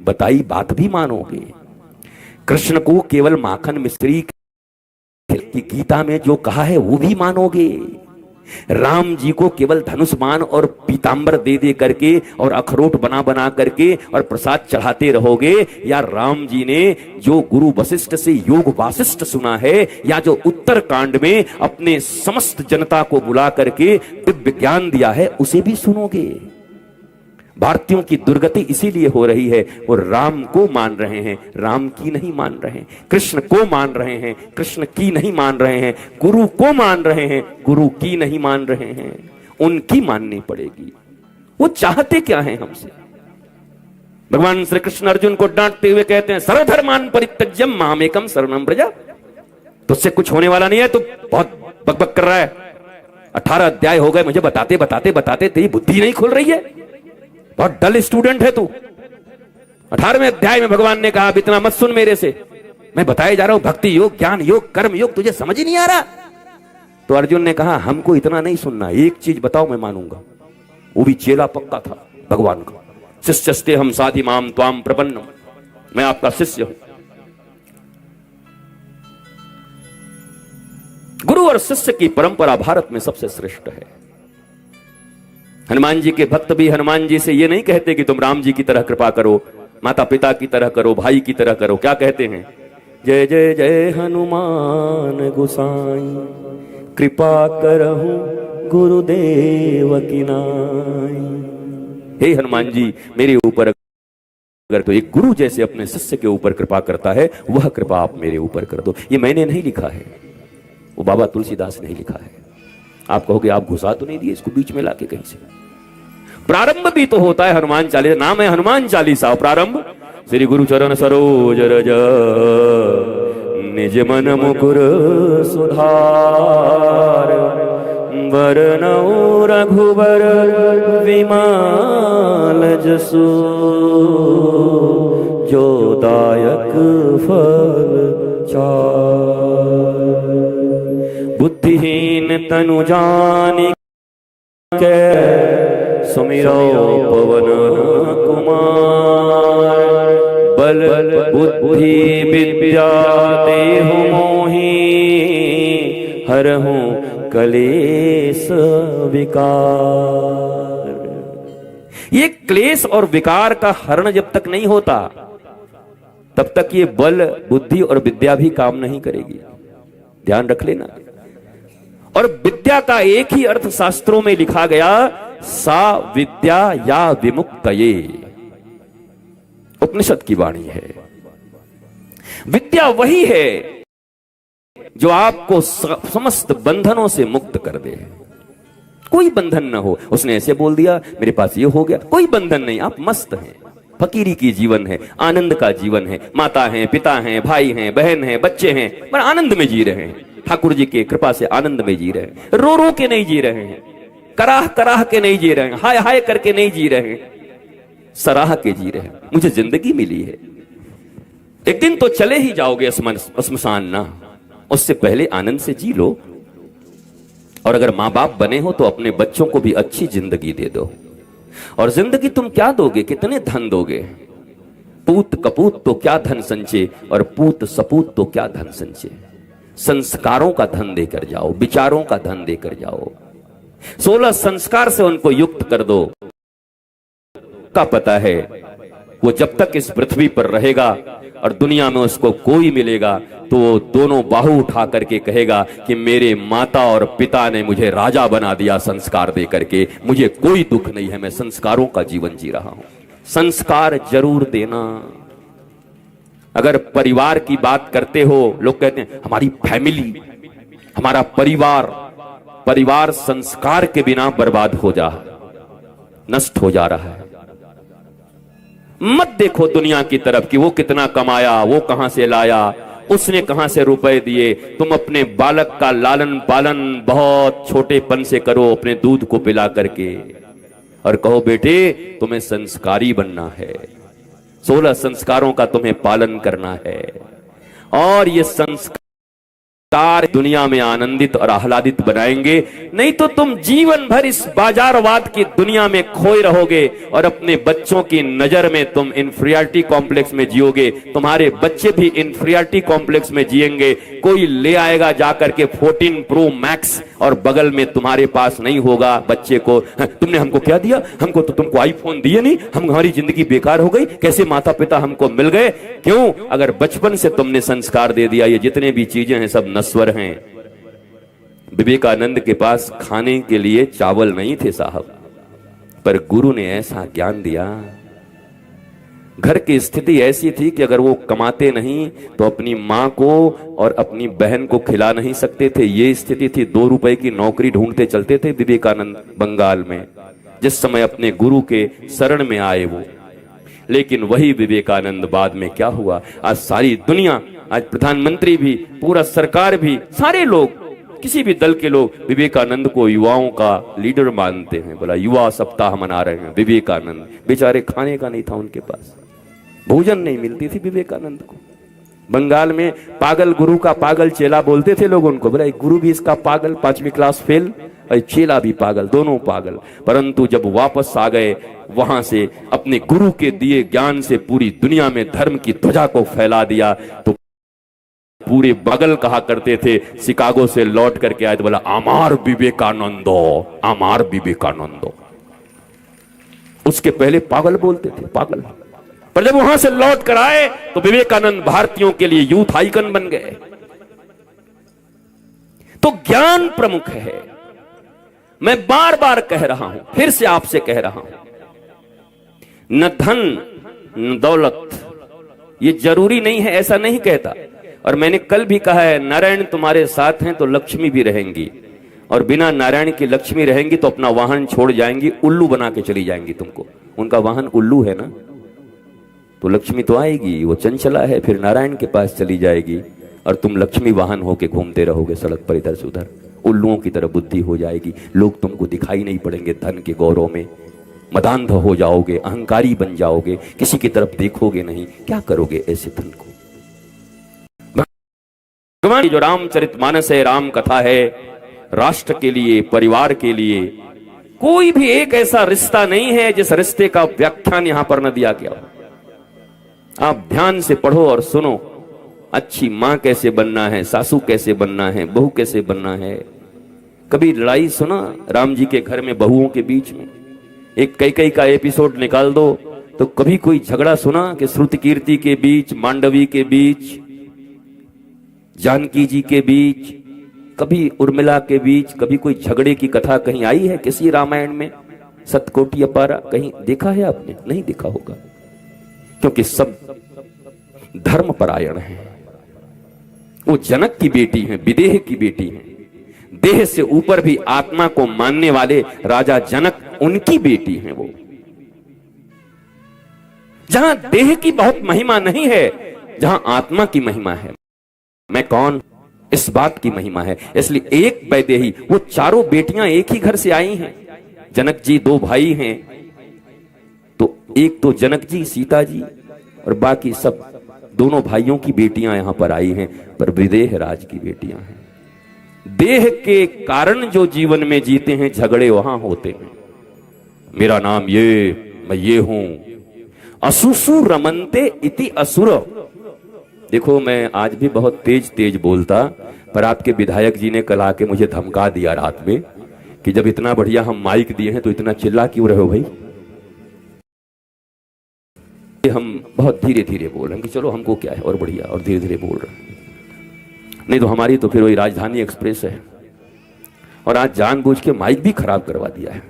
बताई बात भी मानोगे। कृष्ण को केवल माखन मिश्री की गीता में जो कहा है वो भी मानोगे। राम जी को केवल धनुष्मान और पीतांबर दे दे करके और अखरोट बना बना करके और प्रसाद चढ़ाते रहोगे, या राम जी ने जो गुरु वशिष्ठ से योग वासिष्ठ सुना है, या जो उत्तर कांड में अपने समस्त जनता को बुला करके दिव्य ज्ञान दिया है उसे भी सुनोगे। भारतीयों की दुर्गति इसीलिए हो रही है, वो राम को मान रहे हैं, राम की नहीं मान रहे हैं। कृष्ण को मान रहे हैं, कृष्ण की नहीं मान रहे हैं। गुरु को मान रहे हैं, गुरु की नहीं मान रहे हैं। उनकी माननी पड़ेगी। वो चाहते क्या हैं हमसे? भगवान श्री कृष्ण अर्जुन को डांटते हुए कहते हैं सर्वधर्मान परित्यज्यम मामेकम शरणं व्रज। तुझसे कुछ होने वाला नहीं है, तू बहुत बकबक कर रहा है। 18 अध्याय हो गए मुझे बताते बताते बताते, तेरी बुद्धि नहीं खुल रही है। बहुत डल स्टूडेंट है तू। 18वें अध्याय में भगवान ने कहा इतना मत सुन मेरे से, मैं बताए जा रहा हूं भक्ति योग, ज्ञान योग, कर्म योग, तुझे समझ ही नहीं आ रहा। तो अर्जुन ने कहा हमको इतना नहीं सुनना, एक चीज बताओ मैं मानूंगा। वो भी चेला पक्का था भगवान का। शिष्यस्ते हम साधि माम त्वाम प्रपन्नम, मैं आपका शिष्य हूं। गुरु और शिष्य की परंपरा भारत में सबसे श्रेष्ठ है। हनुमान जी के भक्त भी हनुमान जी से ये नहीं कहते कि तुम राम जी की तरह कृपा करो, माता पिता की तरह करो, भाई की तरह करो। क्या कहते हैं? जय जय जय हनुमान गोसाई कृपा करहु गुरुदेव की नाई। हे हनुमान जी मेरे ऊपर अगर तो एक गुरु जैसे अपने शिष्य के ऊपर कृपा करता है, वह कृपा आप मेरे ऊपर कर दो। ये मैंने नहीं लिखा है, वो बाबा तुलसीदास ने ही लिखा है। आप कहोगे आप घुसा तो नहीं दिए इसको बीच में लाके कहीं से? प्रारंभ भी तो होता है हनुमान चालीसा, नाम है हनुमान चालीसा। प्रारंभ श्री गुरु चरण सरोज रज निज मन मुकुर सुधार वरनौ रघुबर विमल जसु जो दायक फल चार। बुद्धिहीन तनु जानि के सुमिरो पवन कुमार। बल बुद्धि विद्या देहु मोहि हरहु क्लेश विकार। ये क्लेश और विकार का हरण जब तक नहीं होता तब तक ये बल बुद्धि और विद्या भी काम नहीं करेगी। ध्यान रख लेना। और विद्या का एक ही अर्थ शास्त्रों में लिखा गया, सा विद्या या विमुक्तये, उपनिषद की वाणी है। विद्या वही है जो आपको समस्त बंधनों से मुक्त कर दे, कोई बंधन ना हो। उसने ऐसे बोल दिया मेरे पास ये हो गया, कोई बंधन नहीं, आप मस्त हैं, फकीरी की जीवन है, आनंद का जीवन है, माता हैं, पिता हैं, भाई हैं, बहन हैं, बच्चे हैं, पर आनंद में जी रहे हैं, ठाकुर जी की कृपा से आनंद में जी रहे हैं, रो रो के नहीं जी रहे हैं, कराह कराह के नहीं जी रहे हैं, हाय हाय करके नहीं जी रहे हैं, सराह के जी रहे हैं। मुझे जिंदगी मिली है, एक दिन तो चले ही जाओगे श्मशान ना, उससे पहले आनंद से जी लो। और अगर मां बाप बने हो तो अपने बच्चों को भी अच्छी जिंदगी दे दो। और जिंदगी तुम क्या दोगे, कितने धन दोगे? पूत कपूत तो क्या धन संचय, और पूत सपूत तो क्या धन संचय। संस्कारों का धन देकर जाओ, विचारों का धन देकर जाओ, 16 संस्कार से उनको युक्त कर दो। का पता है वो जब तक इस पृथ्वी पर रहेगा और दुनिया में उसको कोई मिलेगा तो वो दोनों बाहु उठा करके कहेगा कि मेरे माता और पिता ने मुझे राजा बना दिया संस्कार दे करके, मुझे कोई दुख नहीं है, मैं संस्कारों का जीवन जी रहा हूं। संस्कार जरूर देना। अगर परिवार की बात करते हो, लोग कहते हैं हमारी फैमिली, हमारा परिवार, परिवार संस्कार के बिना बर्बाद हो जा, नष्ट हो जा रहा है। मत देखो दुनिया की तरफ कि वो कितना कमाया, वो कहां से लाया, उसने कहां से रुपए दिए। तुम अपने बालक का लालन पालन बहुत छोटेपन से करो, अपने दूध को पिला करके, और कहो बेटे तुम्हें संस्कारी बनना है, 16 संस्कारों का तुम्हें पालन करना है। और ये संस्कार दुनिया में आनंदित और आह्लादित बनाएंगे, नहीं तो तुम जीवन भर इस बाजारवाद की दुनिया में खोए रहोगे और अपने बच्चों की नजर में तुम इंफीरियरिटी कॉम्प्लेक्स में जियोगे, तुम्हारे बच्चे भी इंफीरियरिटी कॉम्प्लेक्स में जिएंगे। कोई ले आएगा जाकर के 14 प्रो मैक्स और बगल में तुम्हारे पास नहीं होगा बच्चे को, तुमने हमको क्या दिया, हमको तो तुमको आईफोन दिए नहीं, हमारी जिंदगी बेकार हो गई, कैसे माता पिता हमको मिल गए। क्यों? अगर बचपन से तुमने संस्कार दे दिया, ये जितने भी चीजें हैं सब नश्वर हैं। विवेकानंद के पास खाने के लिए चावल नहीं थे साहब, पर गुरु ने ऐसा ज्ञान दिया। घर की स्थिति ऐसी थी कि अगर वो कमाते नहीं तो अपनी मां को और अपनी बहन को खिला नहीं सकते थे, ये स्थिति थी। 2 रुपए की नौकरी ढूंढते चलते थे विवेकानंद बंगाल में, जिस समय अपने गुरु के शरण में आए वो। लेकिन वही विवेकानंद बाद में क्या हुआ, आज सारी दुनिया, आज प्रधानमंत्री भी, पूरा सरकार भी, सारे लोग, किसी भी दल के लोग विवेकानंद को युवाओं का लीडर मानते हैं। बोला युवा सप्ताह मना रहे हैं विवेकानंद, बेचारे खाने का नहीं था उनके पास, भोजन नहीं मिलती थी विवेकानंद को। बंगाल में पागल गुरु का पागल चेला बोलते थे लोग उनको। बोला गुरु भी इसका पागल, 5वीं क्लास फेल, और चेला भी पागल, दोनों पागल। परंतु जब वापस आ गए वहां से, अपने गुरु के दिए ज्ञान से पूरी दुनिया में धर्म की ध्वजा को फैला दिया, तो पूरे बगल कहा करते थे, शिकागो से लौट करके आए तो बोला आमार विवेकानंदो, आमार विवेकानंदो। उसके पहले पागल बोलते थे, पागल। पर जब वहां से लौट कर आए तो विवेकानंद भारतीयों के लिए यूथ आइकन बन गए। तो ज्ञान प्रमुख है। मैं बार बार कह रहा हूं, फिर से आपसे कह रहा हूं, न धन न दौलत ये जरूरी नहीं है, ऐसा नहीं कहता। और मैंने कल भी कहा है, नारायण तुम्हारे साथ हैं तो लक्ष्मी भी रहेंगी, और बिना नारायण की लक्ष्मी रहेंगी तो अपना वाहन छोड़ जाएंगी, उल्लू बना के चली जाएंगी तुमको। उनका वाहन उल्लू है ना, तो लक्ष्मी तो आएगी, वो चंचला है, फिर नारायण के पास चली जाएगी और तुम लक्ष्मी वाहन होके घूमते रहोगे सड़क पर इधर से उधर। उल्लुओं की तरह बुद्धि हो जाएगी, लोग तुमको दिखाई नहीं पड़ेंगे, धन के गौरव में मदांध हो जाओगे, अहंकारी बन जाओगे, किसी की तरफ देखोगे नहीं। क्या करोगे ऐसे धन को? भगवान की जो रामचरितमानस है, राम कथा है, राष्ट्र के लिए, परिवार के लिए कोई भी एक ऐसा रिश्ता नहीं है जिस रिश्ते का व्याख्यान यहां पर न दिया गया हो। आप ध्यान से पढ़ो और सुनो, अच्छी मां कैसे बनना है, सासू कैसे बनना है, बहू कैसे बनना है। कभी लड़ाई सुना राम जी के घर में बहुओं के बीच में? एक कैकेयी का एपिसोड निकाल दो तो कभी कोई झगड़ा सुना कि श्रुति कीर्ति के बीच, मांडवी के बीच? जानकी जी के बीच, कभी उर्मिला के बीच, कभी कोई झगड़े की कथा कहीं आई है किसी रामायण में? सतकोटि अपारा कहीं देखा है आपने? नहीं देखा होगा, क्योंकि सब धर्मपरायण हैं। वो जनक की बेटी हैं, विदेह की बेटी हैं। देह से ऊपर भी आत्मा को मानने वाले राजा जनक, उनकी बेटी हैं वो। जहां देह की बहुत महिमा नहीं है, जहां आत्मा की महिमा है। मैं कौन, इस बात की महिमा है। इसलिए एक वैदेही, वो चारों बेटियां एक ही घर से आई हैं। जनक जी दो भाई हैं, तो एक तो जनक जी, सीता जी, और बाकी सब दोनों भाइयों की बेटियां यहां पर आई हैं, पर विदेह राज की बेटियां हैं। देह के कारण जो जीवन में जीते हैं, झगड़े वहां होते हैं। मेरा नाम ये, मैं ये हूं। असुसु रमनते इति असुर। देखो, मैं आज भी बहुत तेज तेज बोलता, पर आपके विधायक जी ने कल आके मुझे धमका दिया रात में कि जब इतना बढ़िया हम माइक दिए हैं तो इतना चिल्ला क्यों रहे हो भाई। हम बहुत धीरे धीरे बोल रहे हैं कि चलो हमको क्या है, और बढ़िया, और धीरे धीरे बोल रहे हैं। नहीं तो हमारी तो फिर वही राजधानी एक्सप्रेस है। और आज जानबूझ के माइक भी खराब करवा दिया है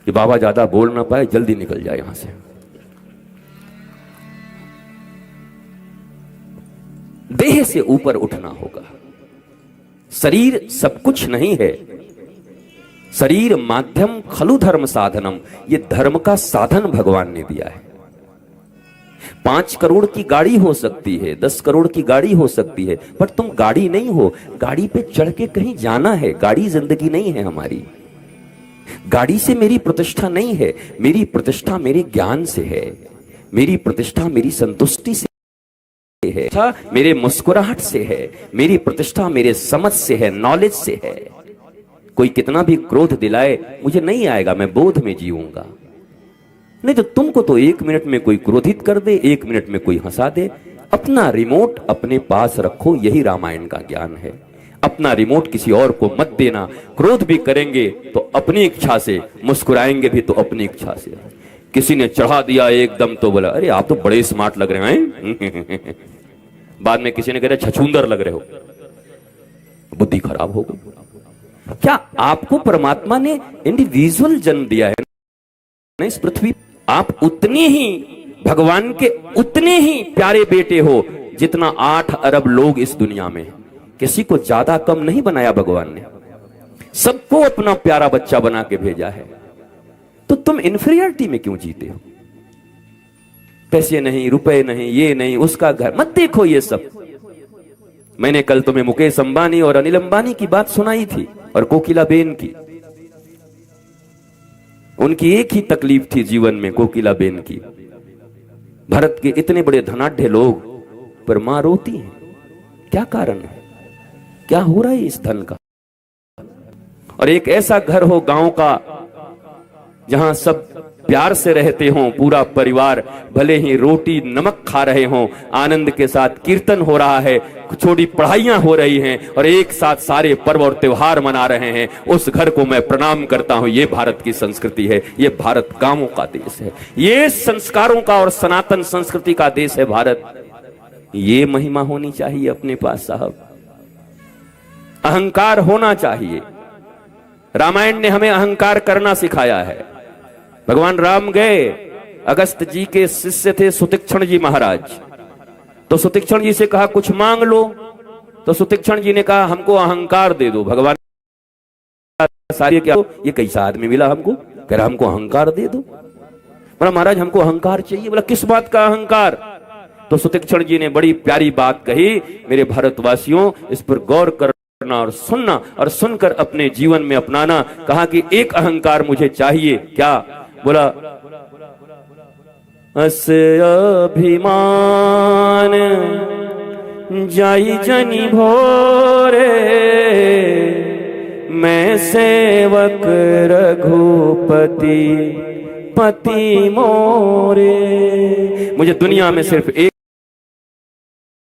कि बाबा ज्यादा बोल ना पाए, जल्दी निकल जाए यहां से। देह से ऊपर उठना होगा। शरीर सब कुछ नहीं है। शरीर माध्यम खलु धर्म साधनम, ये धर्म का साधन भगवान ने दिया है। 5 करोड़ की गाड़ी हो सकती है, 10 करोड़ की गाड़ी हो सकती है, पर तुम गाड़ी नहीं हो। गाड़ी पे चढ़ के कहीं जाना है। गाड़ी जिंदगी नहीं है हमारी। गाड़ी से मेरी प्रतिष्ठा नहीं है। मेरी प्रतिष्ठा मेरे ज्ञान से है। मेरी प्रतिष्ठा मेरी संतुष्टि से है, मेरे मुस्कुराहट से है। मेरी प्रतिष्ठा मेरे समझ से है, नॉलेज से है। कोई कितना भी क्रोध दिलाए, मुझे नहीं आएगा, मैं बोध में जीऊंगा। नहीं तो तुमको तो 1 मिनट में कोई क्रोधित कर दे, 1 मिनट में कोई हंसा दे। अपना रिमोट अपने पास रखो, यही रामायण का ज्ञान है। अपना रिमोट किसी और को मत देना। क्रोध भी करेंगे तो अपनी इच्छा से, मुस्कुराएंगे भी तो अपनी इच्छा से। किसी ने चढ़ा दिया एकदम तो बोला, अरे आप तो बड़े स्मार्ट लग रहे हैं। बाद में किसी ने कह रहा छछूंदर लग रहे हो। बुद्धि खराब हो गई। क्या आपको परमात्मा ने इंडिविजुअल जन्म दिया है ना इस पृथ्वी? आप उतने ही भगवान के उतने ही प्यारे बेटे हो जितना 8 अरब लोग इस दुनिया में हैं। किसी को ज्यादा कम नहीं बनाया भगवान ने। सबको अपना प्यारा बच्चा बना के भेजा है। तो तुम इंफीरियरिटी में क्यों जीते हो? पैसे नहीं, रुपए नहीं, ये नहीं, उसका घर मत देखो। ये सब मैंने कल तुम्हें मुकेश अंबानी और अनिल अंबानी की बात सुनाई थी, और कोकिला बेन की। उनकी एक ही तकलीफ थी जीवन में, कोकिला बेन की। भारत के इतने बड़े धनाढ्य लोग, पर मां रोती है। क्या कारण है? क्या हो रहा है इस धन का? और एक ऐसा घर हो गांव का जहां सब प्यार से रहते हों, पूरा परिवार, भले ही रोटी नमक खा रहे हों, आनंद के साथ कीर्तन हो रहा है, छोटी पढ़ाइयां हो रही हैं, और एक साथ सारे पर्व और त्योहार मना रहे हैं। उस घर को मैं प्रणाम करता हूं। ये भारत की संस्कृति है। ये भारत गांवों का देश है। ये संस्कारों का और सनातन संस्कृति का देश है भारत। ये महिमा होनी चाहिए अपने पास साहब। अहंकार होना चाहिए। रामायण ने हमें अहंकार करना सिखाया है। भगवान राम गए, अगस्त जी के शिष्य थे सुतीक्षण जी महाराज। तो सुतीक्षण जी से कहा कुछ मांग लो। तो सुतीक्षण जी ने कहा हमको अहंकार दे दो। भगवान सारे क्या, ये कैसा आदमी मिला हमको, कह रहा हमको अहंकार दे दो। बोला महाराज हमको अहंकार चाहिए। बोला किस बात का अहंकार? तो सुतीक्षण जी ने बड़ी प्यारी बात कही, मेरे भारतवासियों इस पर गौर करना और सुनना, और सुनकर अपने जीवन में अपनाना। कहा कि एक अहंकार मुझे चाहिए। क्या? बोला अस अभिमान जाई जनी भोरे, मैं सेवक रघुपति पति मोरे। मुझे दुनिया में सिर्फ एक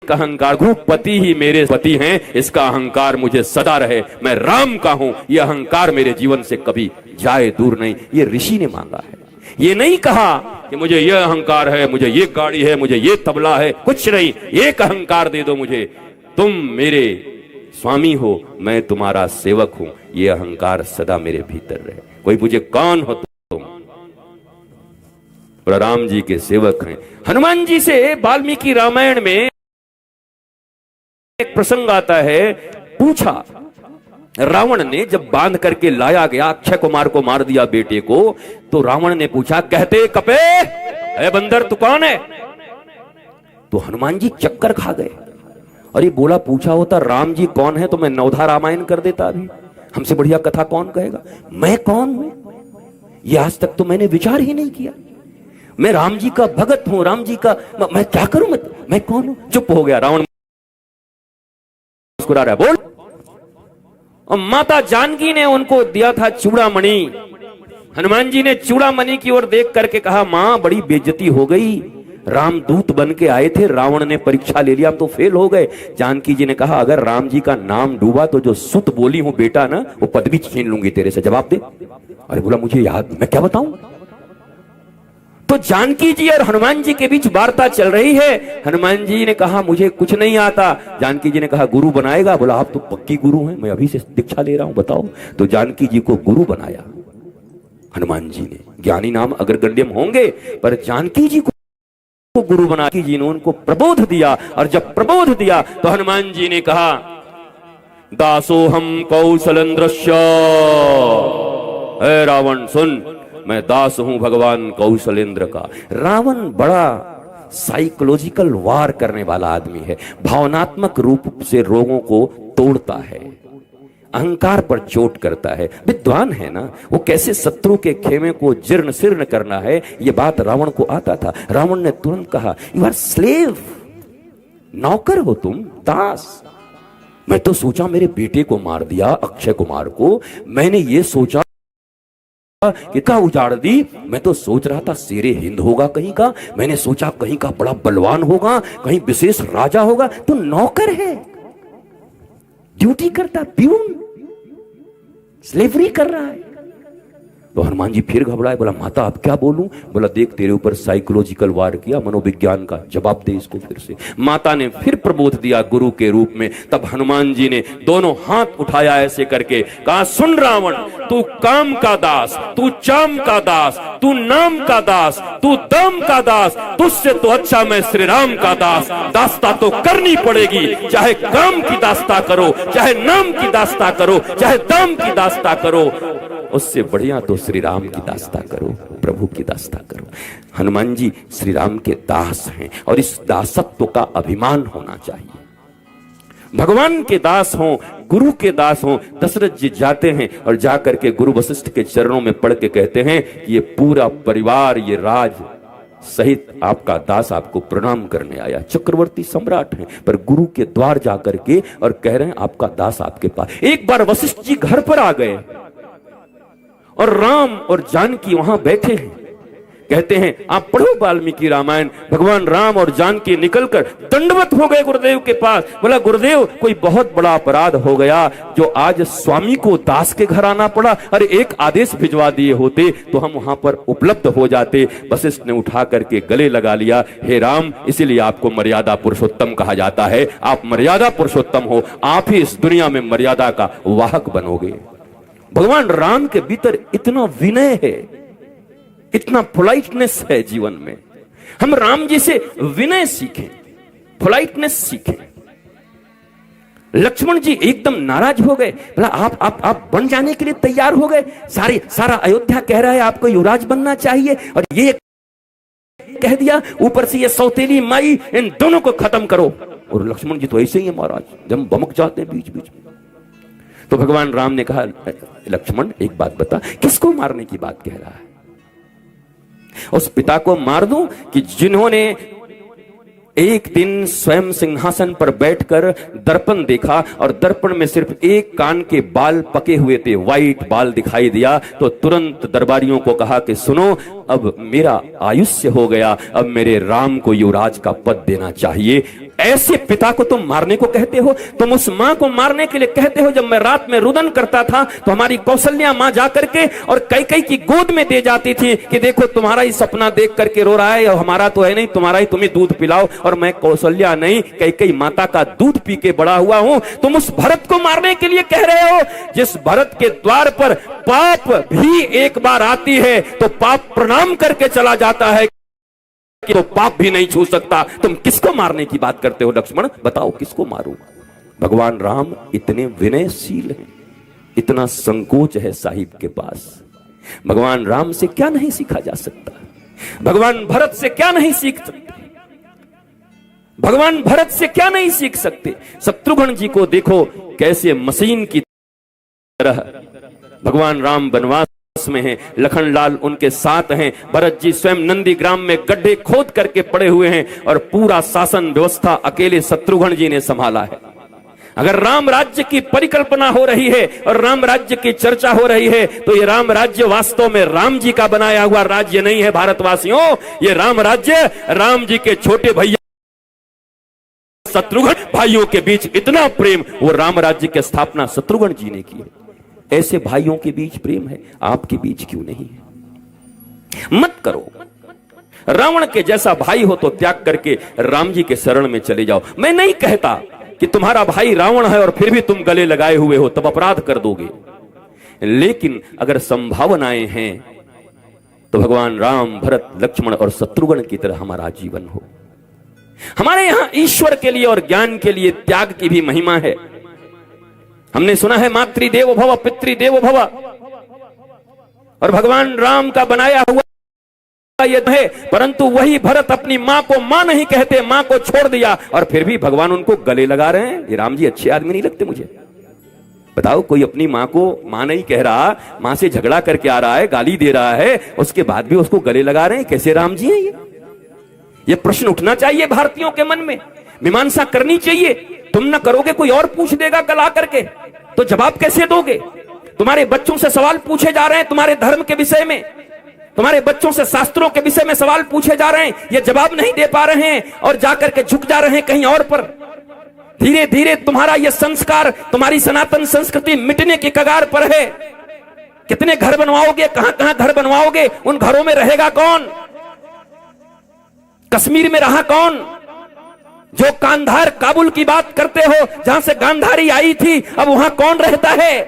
अहंकार, रघुपति ही मेरे पति हैं, इसका अहंकार मुझे सदा रहे। मैं राम का हूं, यह अहंकार मेरे जीवन से कभी जाए दूर नहीं। ये ऋषि ने मांगा है। ये नहीं कहा कि मुझे यह अहंकार है, मुझे ये गाड़ी है, मुझे ये तबला है, कुछ नहीं। एक अहंकार दे दो मुझे। तुम मेरे स्वामी हो, मैं तुम्हारा सेवक हूं, ये अहंकार सदा मेरे भीतर रहे। कोई पूछे कौन हो तुम, और राम जी के सेवक हैं। हनुमान जी से वाल्मीकि रामायण में एक प्रसंग आता है, पूछा रावण ने जब बांध करके लाया गया, अक्षय कुमार को मार दिया बेटे को, तो रावण ने पूछा, कहते कपे ए बंदर तू कौन है? तो हनुमान जी चक्कर खा गए। अरे बोला, पूछा होता राम जी कौन है तो मैं नवधा रामायण कर देता। अभी हमसे बढ़िया कथा कौन कहेगा? मैं कौन हूं ये आज तक तो मैंने विचार ही नहीं किया। मैं राम जी का भगत हूं, राम जी का, मैं क्या करूं? मैं कौन हूं? चुप हो गया। रावण मुस्कुरा रहा है, बोल। और माता जानकी ने उनको दिया था चूड़ामणि। हनुमान जी ने चूड़ामणि की ओर देख करके कहा, मां बड़ी बेइज्जती हो गई, राम दूत बन के आए थे, रावण ने परीक्षा ले लिया, हम तो फेल हो गए। जानकी जी ने कहा, अगर राम जी का नाम डूबा तो जो सुत बोली हूं बेटा ना, वो पदवी छीन लूंगी तेरे से, जवाब दे। अरे बोला, मुझे याद, मैं क्या बताऊं? तो जानकी जी और हनुमान जी के बीच वार्ता चल रही है। हनुमान जी ने कहा, मुझे कुछ नहीं आता। जानकी जी ने कहा, गुरु बनाएगा? बोला, आप तो पक्की गुरु हैं, मैं अभी से दीक्षा ले रहा हूं, बताओ। तो जानकी जी को गुरु बनाया हनुमान जी ने। ज्ञानी नाम अग्रगण्यम होंगे, पर जानकी जी को गुरु बना के जी ने उनको प्रबोध दिया। और जब प्रबोध दिया तो हनुमान जी ने कहा, दासोहम कौशलेंद्रस्य। ए रावण सुन, मैं दास हूं भगवान कौशलेंद्र का। रावण बड़ा साइकोलॉजिकल वार करने वाला आदमी है, भावनात्मक रूप से रोगों को तोड़ता है, अहंकार पर चोट करता है, विद्वान है ना, वो कैसे शत्रु के खेमे को जीर्ण शीर्ण करना है, ये बात रावण को आता था। रावण ने तुरंत कहा, यू आर स्लेव, नौकर हो तुम, दास। मैं तो सोचा मेरे बेटे को मार दिया, अक्षय कुमार को, मैंने ये सोचा कि क्या उजाड़ दी। मैं तो सोच रहा था शेरे हिंद होगा कहीं का, मैंने सोचा कहीं का बड़ा बलवान होगा, कहीं विशेष राजा होगा। तो नौकर है, ड्यूटी करता, प्यून, स्लेवरी कर रहा है। तो हनुमान जी फिर घबराए, बोला, माता अब क्या बोलूं? बोला, देख तेरे ऊपर साइकोलॉजिकल वार किया, मनोविज्ञान का, जवाब दे इसको फिर से। माता ने फिर प्रबोध दिया गुरु के रूप में। तब हनुमान जी ने दोनों हाथ उठाया ऐसे करके, कहा, सुन रावण, तू काम का दास, तू चाम का दास, तू नाम का दास, तू दाम का दास, तुझसे तो अच्छा मैं श्री राम का दास। दास्ता तो करनी पड़ेगी, चाहे काम की दास्ता करो, चाहे नाम की दास्ता करो, चाहे दाम की दास्ता करो, उससे बढ़िया तो श्री राम की दास्ता करो, प्रभु की दास्ता करो। हनुमान जी श्री राम के दास हैं और इस दासत्व का अभिमान होना चाहिए। भगवान के दास हों, गुरु के दास हों। दशरथ जी जाते हैं और जाकर के गुरु वशिष्ठ के चरणों में पड़ के कहते हैं, ये पूरा परिवार, ये राज सहित आपका दास आपको प्रणाम करने आया। चक्रवर्ती सम्राट हैं, पर गुरु के द्वार जाकर के और कह रहे हैं, आपका दास आपके पास। एक बार वशिष्ठ जी घर पर आ गए और राम और जानकी वहां बैठे हैं। कहते हैं, आप पढ़ो वाल्मीकि रामायण। भगवान राम और जानकी निकलकर दंडवत हो गए गुरुदेव के पास। बोला, गुरुदेव कोई बहुत बड़ा अपराध हो गया जो आज स्वामी को दास के घर आना पड़ा। अरे एक आदेश भिजवा दिए होते तो हम वहां पर उपलब्ध हो जाते। वशिष्ठ ने उठा करके गले लगा लिया, हे राम, इसीलिए आपको मर्यादा पुरुषोत्तम कहा जाता है। आप मर्यादा पुरुषोत्तम हो, आप ही इस दुनिया में मर्यादा का वाहक बनोगे। भगवान राम के भीतर इतना विनय है, इतना पोलाइटनेस है जीवन में। हम राम जी से विनय सीखें, पोलाइटनेस सीखें। लक्ष्मण जी एकदम नाराज हो गए। बोला, आप बन जाने के लिए तैयार हो गए? सारा अयोध्या कह रहा है आपको युवराज बनना चाहिए, और ये कह दिया ऊपर से ये सौतेली माई, इन दोनों को खत्म करो। और लक्ष्मण जी तो ऐसे ही है महाराज, जब बमक जाते हैं बीच बीच में। तो भगवान राम ने कहा, लक्ष्मण एक बात बता, किसको मारने की बात कह रहा है? उस पिता को मार दूं कि जिन्होंने एक दिन स्वयं सिंहासन पर बैठकर दर्पण देखा और दर्पण में सिर्फ एक कान के बाल पके हुए थे, व्हाइट बाल दिखाई दिया, तो तुरंत दरबारियों को कहा कि सुनो, अब मेरा आयुष्य हो गया, अब मेरे राम को युवराज का पद देना चाहिए। ऐसे पिता को तुम मारने को कहते हो? तुम उस मां को मारने के लिए कहते हो? जब मैं रात में रुदन करता था तो हमारी कौशल्या मां जाकर के और कैकेयी की गोद में दे जाती थी कि देखो तुम्हारा ही सपना देख करके रो रहा है और हमारा तो है नहीं, तुम्हारा ही, तुम्हें दूध पिलाओ। और मैं कौशल्या नहीं, कैकेयी माता का दूध पी के बड़ा हुआ हूं। तुम उस भरत को मारने के लिए कह रहे हो? जिस भरत के द्वार पर पाप भी एक बार आती है तो पाप प्रणाम करके चला जाता है, तो पाप भी नहीं छू सकता। तुम किसको मारने की बात करते हो लक्ष्मण? बताओ किसको मारूं? भगवान राम इतने विनयशील हैं, इतना संकोच है साहिब के पास। भगवान राम से क्या नहीं सीखा जा सकता? भगवान भरत से क्या नहीं सीख सकते? भगवान भरत से क्या नहीं सीख सकते? शत्रुघ्न जी को देखो कैसे मशीन की तरह भगवान राम वनवास में हैं, लखनलाल उनके साथ हैं, भरत जी स्वयं नंदी ग्राम में गड्ढे खोद करके पड़े हुए हैं और पूरा शासन व्यवस्था अकेले शत्रुघ्न जी ने संभाला है। अगर राम राज्य की परिकल्पना हो रही है और राम राज्य की चर्चा हो रही है तो ये राम राज्य वास्तव में राम जी का बनाया हुआ राज्य नहीं है भारतवासियों। ये राम राज्य राम जी के छोटे भैया शत्रुघ्न भाइयों के बीच इतना प्रेम, वो राम राज्य की स्थापना शत्रुघ्न जी ने की है। ऐसे भाइयों के बीच प्रेम है, आपके बीच क्यों नहीं है? मत करो। रावण के जैसा भाई हो तो त्याग करके राम जी के शरण में चले जाओ। मैं नहीं कहता कि तुम्हारा भाई रावण है और फिर भी तुम गले लगाए हुए हो, तब अपराध कर दोगे। लेकिन अगर संभावनाएं हैं तो भगवान राम, भरत, लक्ष्मण और शत्रुघ्न की तरह हमारा जीवन हो। हमारे यहां ईश्वर के लिए और ज्ञान के लिए त्याग की भी महिमा है। हमने सुना है मातृदेवो भव पितृदेवो भव, और भगवान राम का बनाया हुआ यह है। परंतु वही भरत अपनी मां को मां नहीं कहते, मां को छोड़ दिया और फिर भी भगवान उनको गले लगा रहे हैं। ये राम जी अच्छे आदमी नहीं लगते मुझे। बताओ, कोई अपनी मां को मां नहीं कह रहा, मां से झगड़ा करके आ रहा है, गाली दे रहा है, उसके बाद भी उसको गले लगा रहे हैं, कैसे राम जी हैं ये प्रश्न उठना चाहिए भारतीयों के मन में। मीमांसा करनी चाहिए। तुम ना करोगे कोई और पूछ देगा कल आकर के, तो जवाब कैसे दोगे? तुम्हारे बच्चों से सवाल पूछे जा रहे हैं तुम्हारे धर्म के विषय में, तुम्हारे बच्चों से शास्त्रों के विषय में सवाल पूछे जा रहे हैं, ये जवाब नहीं दे पा रहे हैं और जाकर के झुक जा रहे हैं कहीं और पर। धीरे धीरे तुम्हारा यह संस्कार, तुम्हारी सनातन संस्कृति मिटने की कगार पर है। कितने घर बनवाओगे, कहां कहां घर बनवाओगे? उन घरों में रहेगा कौन? कश्मीर में रहा कौन? जो कांधार काबुल की बात करते हो, जहां से गांधारी आई थी, अब वहां कौन रहता है?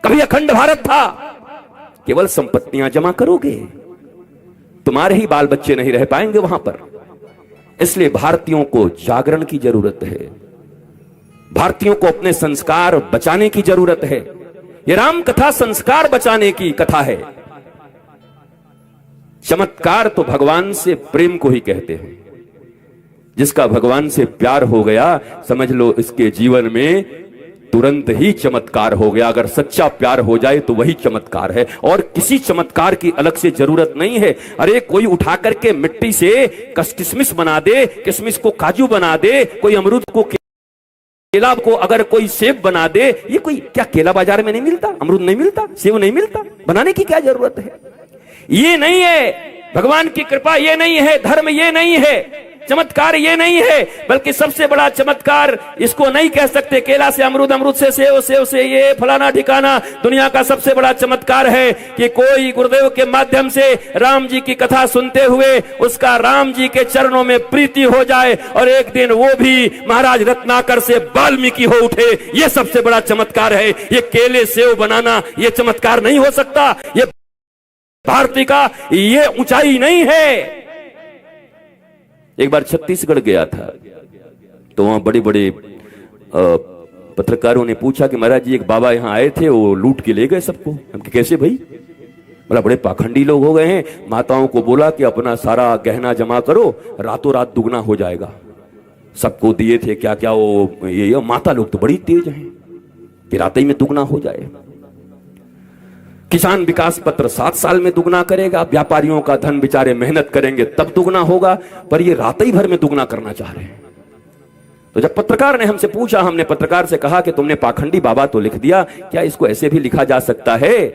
कभी अखंड भारत था। केवल संपत्तियां जमा करोगे, तुम्हारे ही बाल बच्चे नहीं रह पाएंगे वहां पर। इसलिए भारतीयों को जागरण की जरूरत है। भारतीयों को अपने संस्कार बचाने की जरूरत है। ये राम कथा संस्कार बचाने की कथा है। चमत्कार तो भगवान से प्रेम को ही कहते हैं। जिसका भगवान से प्यार हो गया, समझ लो इसके जीवन में तुरंत ही चमत्कार हो गया। अगर सच्चा प्यार हो जाए तो वही चमत्कार है, और किसी चमत्कार की अलग से जरूरत नहीं है। अरे कोई उठा करके मिट्टी से किशमिश बना दे, किशमिश को काजू बना दे, कोई अमरूद को केला को अगर कोई सेब बना दे, ये कोई क्या केला बाजार में नहीं मिलता, अमरूद नहीं मिलता, सेब नहीं मिलता? बनाने की क्या जरूरत है? ये नहीं है भगवान की कृपा, ये नहीं है धर्म, ये नहीं है चमत्कार, ये नहीं है। बल्कि सबसे बड़ा चमत्कार इसको नहीं कह सकते केला से अमरूद, अमरूद से सेव, सेव से ये फलाना ठिकाना। दुनिया का सबसे बड़ा चमत्कार है कि कोई गुरुदेव के माध्यम से राम जी की कथा सुनते हुए उसका राम जी के चरणों में प्रीति हो जाए और एक दिन वो भी महाराज रत्नाकर से वाल्मीकि हो उठे। ये सबसे बड़ा चमत्कार है। ये केले सेव बनाना ये चमत्कार नहीं हो सकता। ये भारती का ये ऊंचाई नहीं है। एक बार छत्तीसगढ़ गया था तो वहां बड़े बड़े पत्रकारों ने पूछा कि महाराज जी एक बाबा यहां आए थे, वो लूट के ले गए सबको। हम कि कैसे भाई? बोला बड़े पाखंडी लोग हो गए हैं। माताओं को बोला कि अपना सारा गहना जमा करो, रातों रात दुगना हो जाएगा। सबको दिए थे क्या क्या वो ये माता लोग तो बड़ी तेज हैं कि रात ही में दुगना हो जाए। किसान विकास पत्र 7 साल में दुगना करेगा। व्यापारियों का धन बेचारे मेहनत करेंगे तब दुगना होगा, पर ये रात ही भर में दुगना करना चाह रहे हैं। तो जब पत्रकार ने हमसे पूछा, हमने पत्रकार से कहा कि तुमने पाखंडी बाबा तो लिख दिया, क्या इसको ऐसे भी लिखा जा सकता है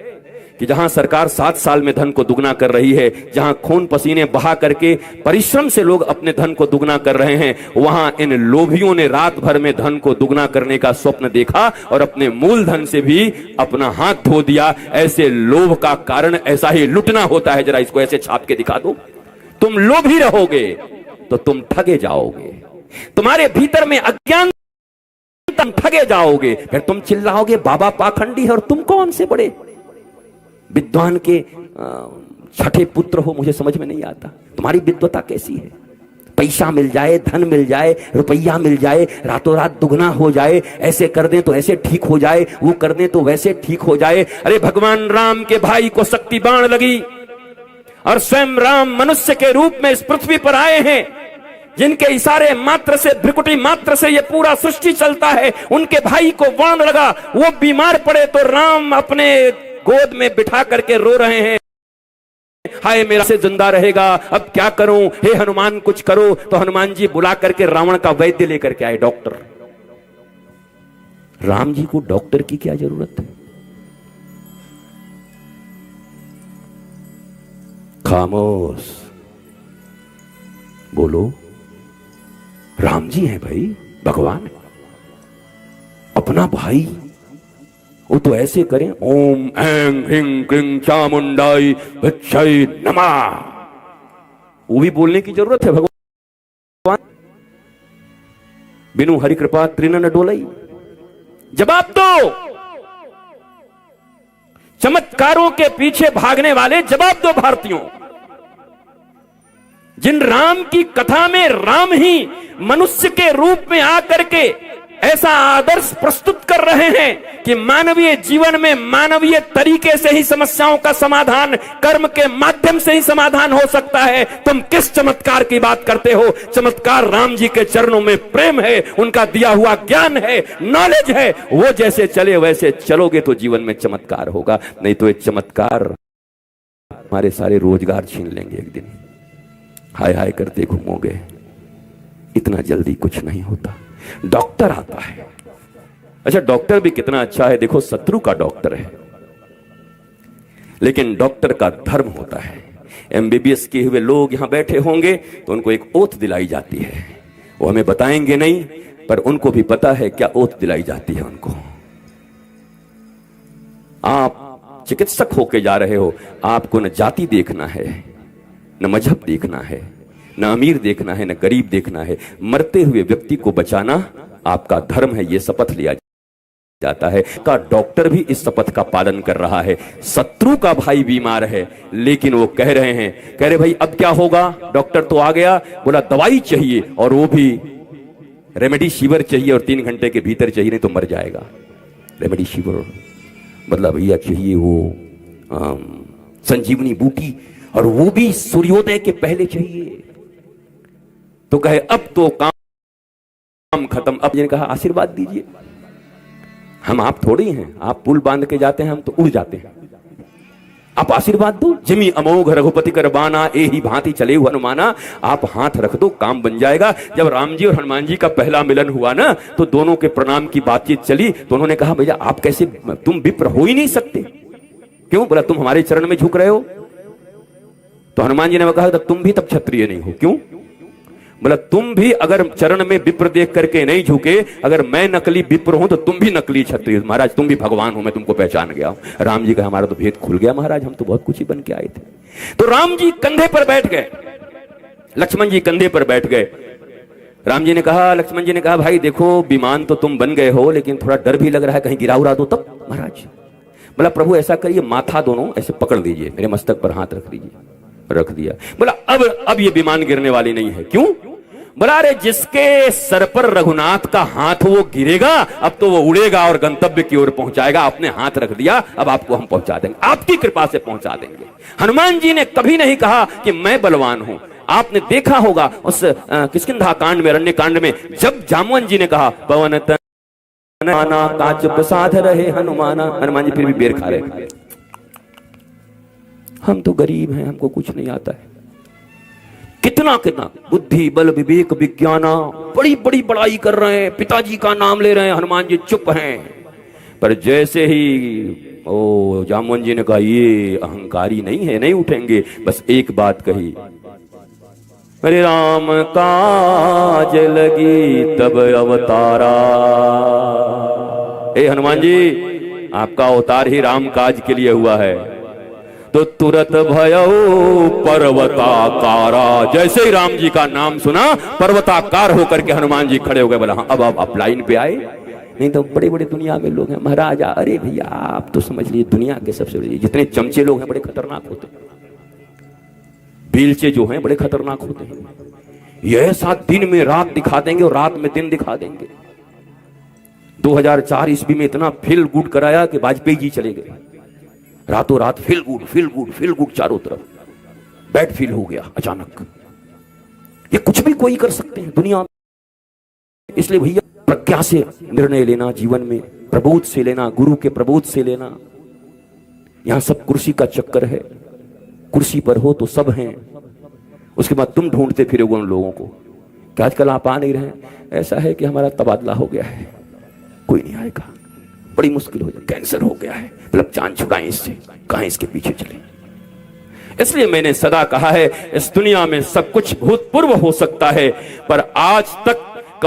कि जहां सरकार 7 साल में धन को दुगना कर रही है, जहां खून पसीने बहा करके परिश्रम से लोग अपने धन को दुगना कर रहे हैं, वहां इन लोभियों ने रात भर में धन को दुगना करने का स्वप्न देखा और अपने मूलधन से भी अपना हाथ धो दिया। ऐसे लोभ का कारण ऐसा ही लुटना होता है। जरा इसको ऐसे छाप के दिखा दो। तुम लोभी रहोगे तो तुम ठगे जाओगे। तुम्हारे भीतर में अज्ञान, तुम ठगे जाओगे। फिर तुम चिल्लाओगे बाबा पाखंडी है, और तुम कौन से बड़े विद्वान के छठे पुत्र हो। मुझे समझ में नहीं आता तुम्हारी विद्वता कैसी है। पैसा मिल जाए, धन मिल जाए, रुपया मिल जाए, रातों रात दुगना हो जाए, ऐसे कर दें तो ऐसे ठीक हो जाए, वो कर दें तो वैसे ठीक हो जाए। अरे भगवान राम के भाई को शक्ति बाण लगी और स्वयं राम मनुष्य के रूप में इस पृथ्वी पर आए हैं, जिनके इशारे मात्र से, भ्रिकुटी मात्र से ये पूरा सृष्टि चलता है। उनके भाई को बाण लगा, वो बीमार पड़े तो राम अपने गोद में बिठा करके रो रहे हैं, हाय मेरा से जिंदा रहेगा, अब क्या करूं, हे हनुमान कुछ करो। तो हनुमान जी बुला करके रावण का वैद्य लेकर के आए, डॉक्टर। राम जी को डॉक्टर की क्या जरूरत है। खामोश, बोलो। राम जी हैं भाई, भगवान अपना भाई, वो तो ऐसे करें, ओम ऐं ह्रीं क्लीं चामुंडाई भिक्षाई नमः, वो भी बोलने की जरूरत है भगवान। बिनु हरि कृपा तृण न डोलई। जवाब दो चमत्कारों के पीछे भागने वाले, जवाब दो भारतीयों। जिन राम की कथा में राम ही मनुष्य के रूप में आकर के ऐसा आदर्श प्रस्तुत कर रहे हैं कि मानवीय जीवन में मानवीय तरीके से ही समस्याओं का समाधान, कर्म के माध्यम से ही समाधान हो सकता है, तुम किस चमत्कार की बात करते हो। चमत्कार राम जी के चरणों में प्रेम है, उनका दिया हुआ ज्ञान है, नॉलेज है। वो जैसे चले वैसे चलोगे तो जीवन में चमत्कार होगा, नहीं तो ये चमत्कार हमारे सारे रोजगार छीन लेंगे एक दिन। हाय हाय करते घूमोगे, इतना जल्दी कुछ नहीं होता। डॉक्टर आता है, अच्छा डॉक्टर भी कितना अच्छा है, देखो शत्रु का डॉक्टर है, लेकिन डॉक्टर का धर्म होता है। एमबीबीएस किए हुए लोग यहां बैठे होंगे तो उनको एक ओथ दिलाई जाती है, वो हमें बताएंगे नहीं, पर उनको भी पता है क्या ओथ दिलाई जाती है उनको। आप चिकित्सक होके जा रहे हो, आपको न जाति देखना है, न मजहब देखना है, न अमीर देखना है, न गरीब देखना है। मरते हुए व्यक्ति को बचाना आपका धर्म है, यह शपथ लिया जाता है। का डॉक्टर भी इस शपथ का पालन कर रहा है। शत्रु का भाई बीमार है, लेकिन वो कह रहे भाई अब क्या होगा। डॉक्टर तो आ गया, बोला दवाई चाहिए, और वो भी रेमेडी शिवर चाहिए, और 3 घंटे के भीतर चाहिए, नहीं तो मर जाएगा। रेमेडी शिवर मतलब भैया चाहिए वो संजीवनी बूटी, और वो भी सूर्योदय के पहले चाहिए। तो कहे अब तो काम खत्म। अब जिन्हें कहा आशीर्वाद दीजिए। हम आप थोड़ी हैं, आप पुल बांध के जाते हैं, हम तो उड़ जाते हैं। आप आशीर्वाद दो। जिमी अमोघ रघुपति कर बाना, ए ही भांति चले हनुमाना। आप हाथ रख दो, काम बन जाएगा। जब राम जी और हनुमान जी का पहला मिलन हुआ ना, तो दोनों के प्रणाम की बातचीत चली, तो उन्होंने कहा भैया आप कैसे, तुम विप्र हो ही नहीं सकते। क्यों? बोला तुम हमारे चरण में झुक रहे हो। तो हनुमान जी ने कहा तुम भी तब क्षत्रिय नहीं हो। क्यों? बोला तुम भी अगर चरण में विप्र देख करके नहीं झुके, अगर मैं नकली विप्र हूं तो तुम भी नकली क्षत्रिय। महाराज तुम भी भगवान हो, मैं तुमको पहचान गया। राम जी का हमारा तो भेद खुल गया महाराज, हम तो बहुत कुछ ही बन के आए थे। तो राम जी कंधे पर बैठ गए, लक्ष्मण जी कंधे पर बैठ गए। राम जी ने कहा, लक्ष्मण जी ने कहा भाई देखो विमान तो तुम बन गए हो, लेकिन थोड़ा डर भी लग रहा है कहीं गिरा उड़ा दो तब। महाराज बोला प्रभु ऐसा करिए, माथा दोनों ऐसे पकड़ दीजिए, मेरे मस्तक पर हाथ रख दीजिए। रख दिया। बोला अब ये विमान गिरने वाली नहीं है। क्यों? बोला अरे जिसके सर पर रघुनाथ का हाथ वो गिरेगा, अब तो वो उड़ेगा और गंतव्य की ओर पहुंचाएगा। आपने हाथ रख दिया, अब आपको हम पहुंचा देंगे, आपकी कृपा से पहुंचा देंगे। हनुमान जी ने कभी नहीं कहा कि मैं बलवान हूं। आपने देखा होगा उस किष्किंधा कांड में, अरण्य कांड में, जब जामवन जी ने कहा पवन तनना कांच प्रसाद रहे हनुमाना, हनुमान जी फिर भी बेर खा रहे। हम तो गरीब हैं, हमको कुछ नहीं आता है। कितना कितना बुद्धि बल विवेक विज्ञाना, बड़ी बड़ी बड़ाई कर रहे हैं, पिताजी का नाम ले रहे हैं, हनुमान जी चुप हैं। पर जैसे ही ओ जामवन जी ने कहा ये अहंकारी नहीं है, नहीं उठेंगे। बस एक बात कही, अरे राम काज लगी तब अवतारा। ए हनुमान जी, आपका अवतार ही राम काज के लिए हुआ है। तो तुरत भयो पर्वताकारा। जैसे ही राम जी का नाम सुना, पर्वताकार होकर के हनुमान जी खड़े हो गए। बोला हाँ, अब आप लाइन पे आए। नहीं तो बड़े बड़े दुनिया में लोग हैं महाराजा। अरे भैया आप तो समझ लीजिए दुनिया के सबसे बड़े जितने चमचे लोग हैं बड़े खतरनाक होते हैं। बेलचे जो हैं बड़े खतरनाक होते हैं। यह साथ दिन में रात दिखा देंगे और रात में दिन दिखा देंगे। 2004 ईस्वी में इतना फील गुड कराया कि वाजपेयी जी चले गए। रातों रात feel good feel good feel good, चारों तरफ बैड फील हो गया अचानक। ये कुछ भी कोई कर सकते हैं दुनिया में। इसलिए भैया प्रज्ञा से निर्णय लेना, जीवन में प्रबोध से लेना, गुरु के प्रबोध से लेना। यहां सब कुर्सी का चक्कर है। कुर्सी पर हो तो सब हैं, उसके बाद तुम ढूंढते फिरोगे उन लोगों को कि आजकल आप आ नहीं रहे। ऐसा है कि हमारा तबादला हो गया है, कोई नहीं आएगा, बड़ी मुश्किल हो जाए, कैंसर हो गया है, मतलब जान छुड़ाएं इससे, कहां इसके पीछे चले। इसलिए मैंने सदा कहा है इस दुनिया में सब कुछ भूतपूर्व हो सकता है, पर आज तक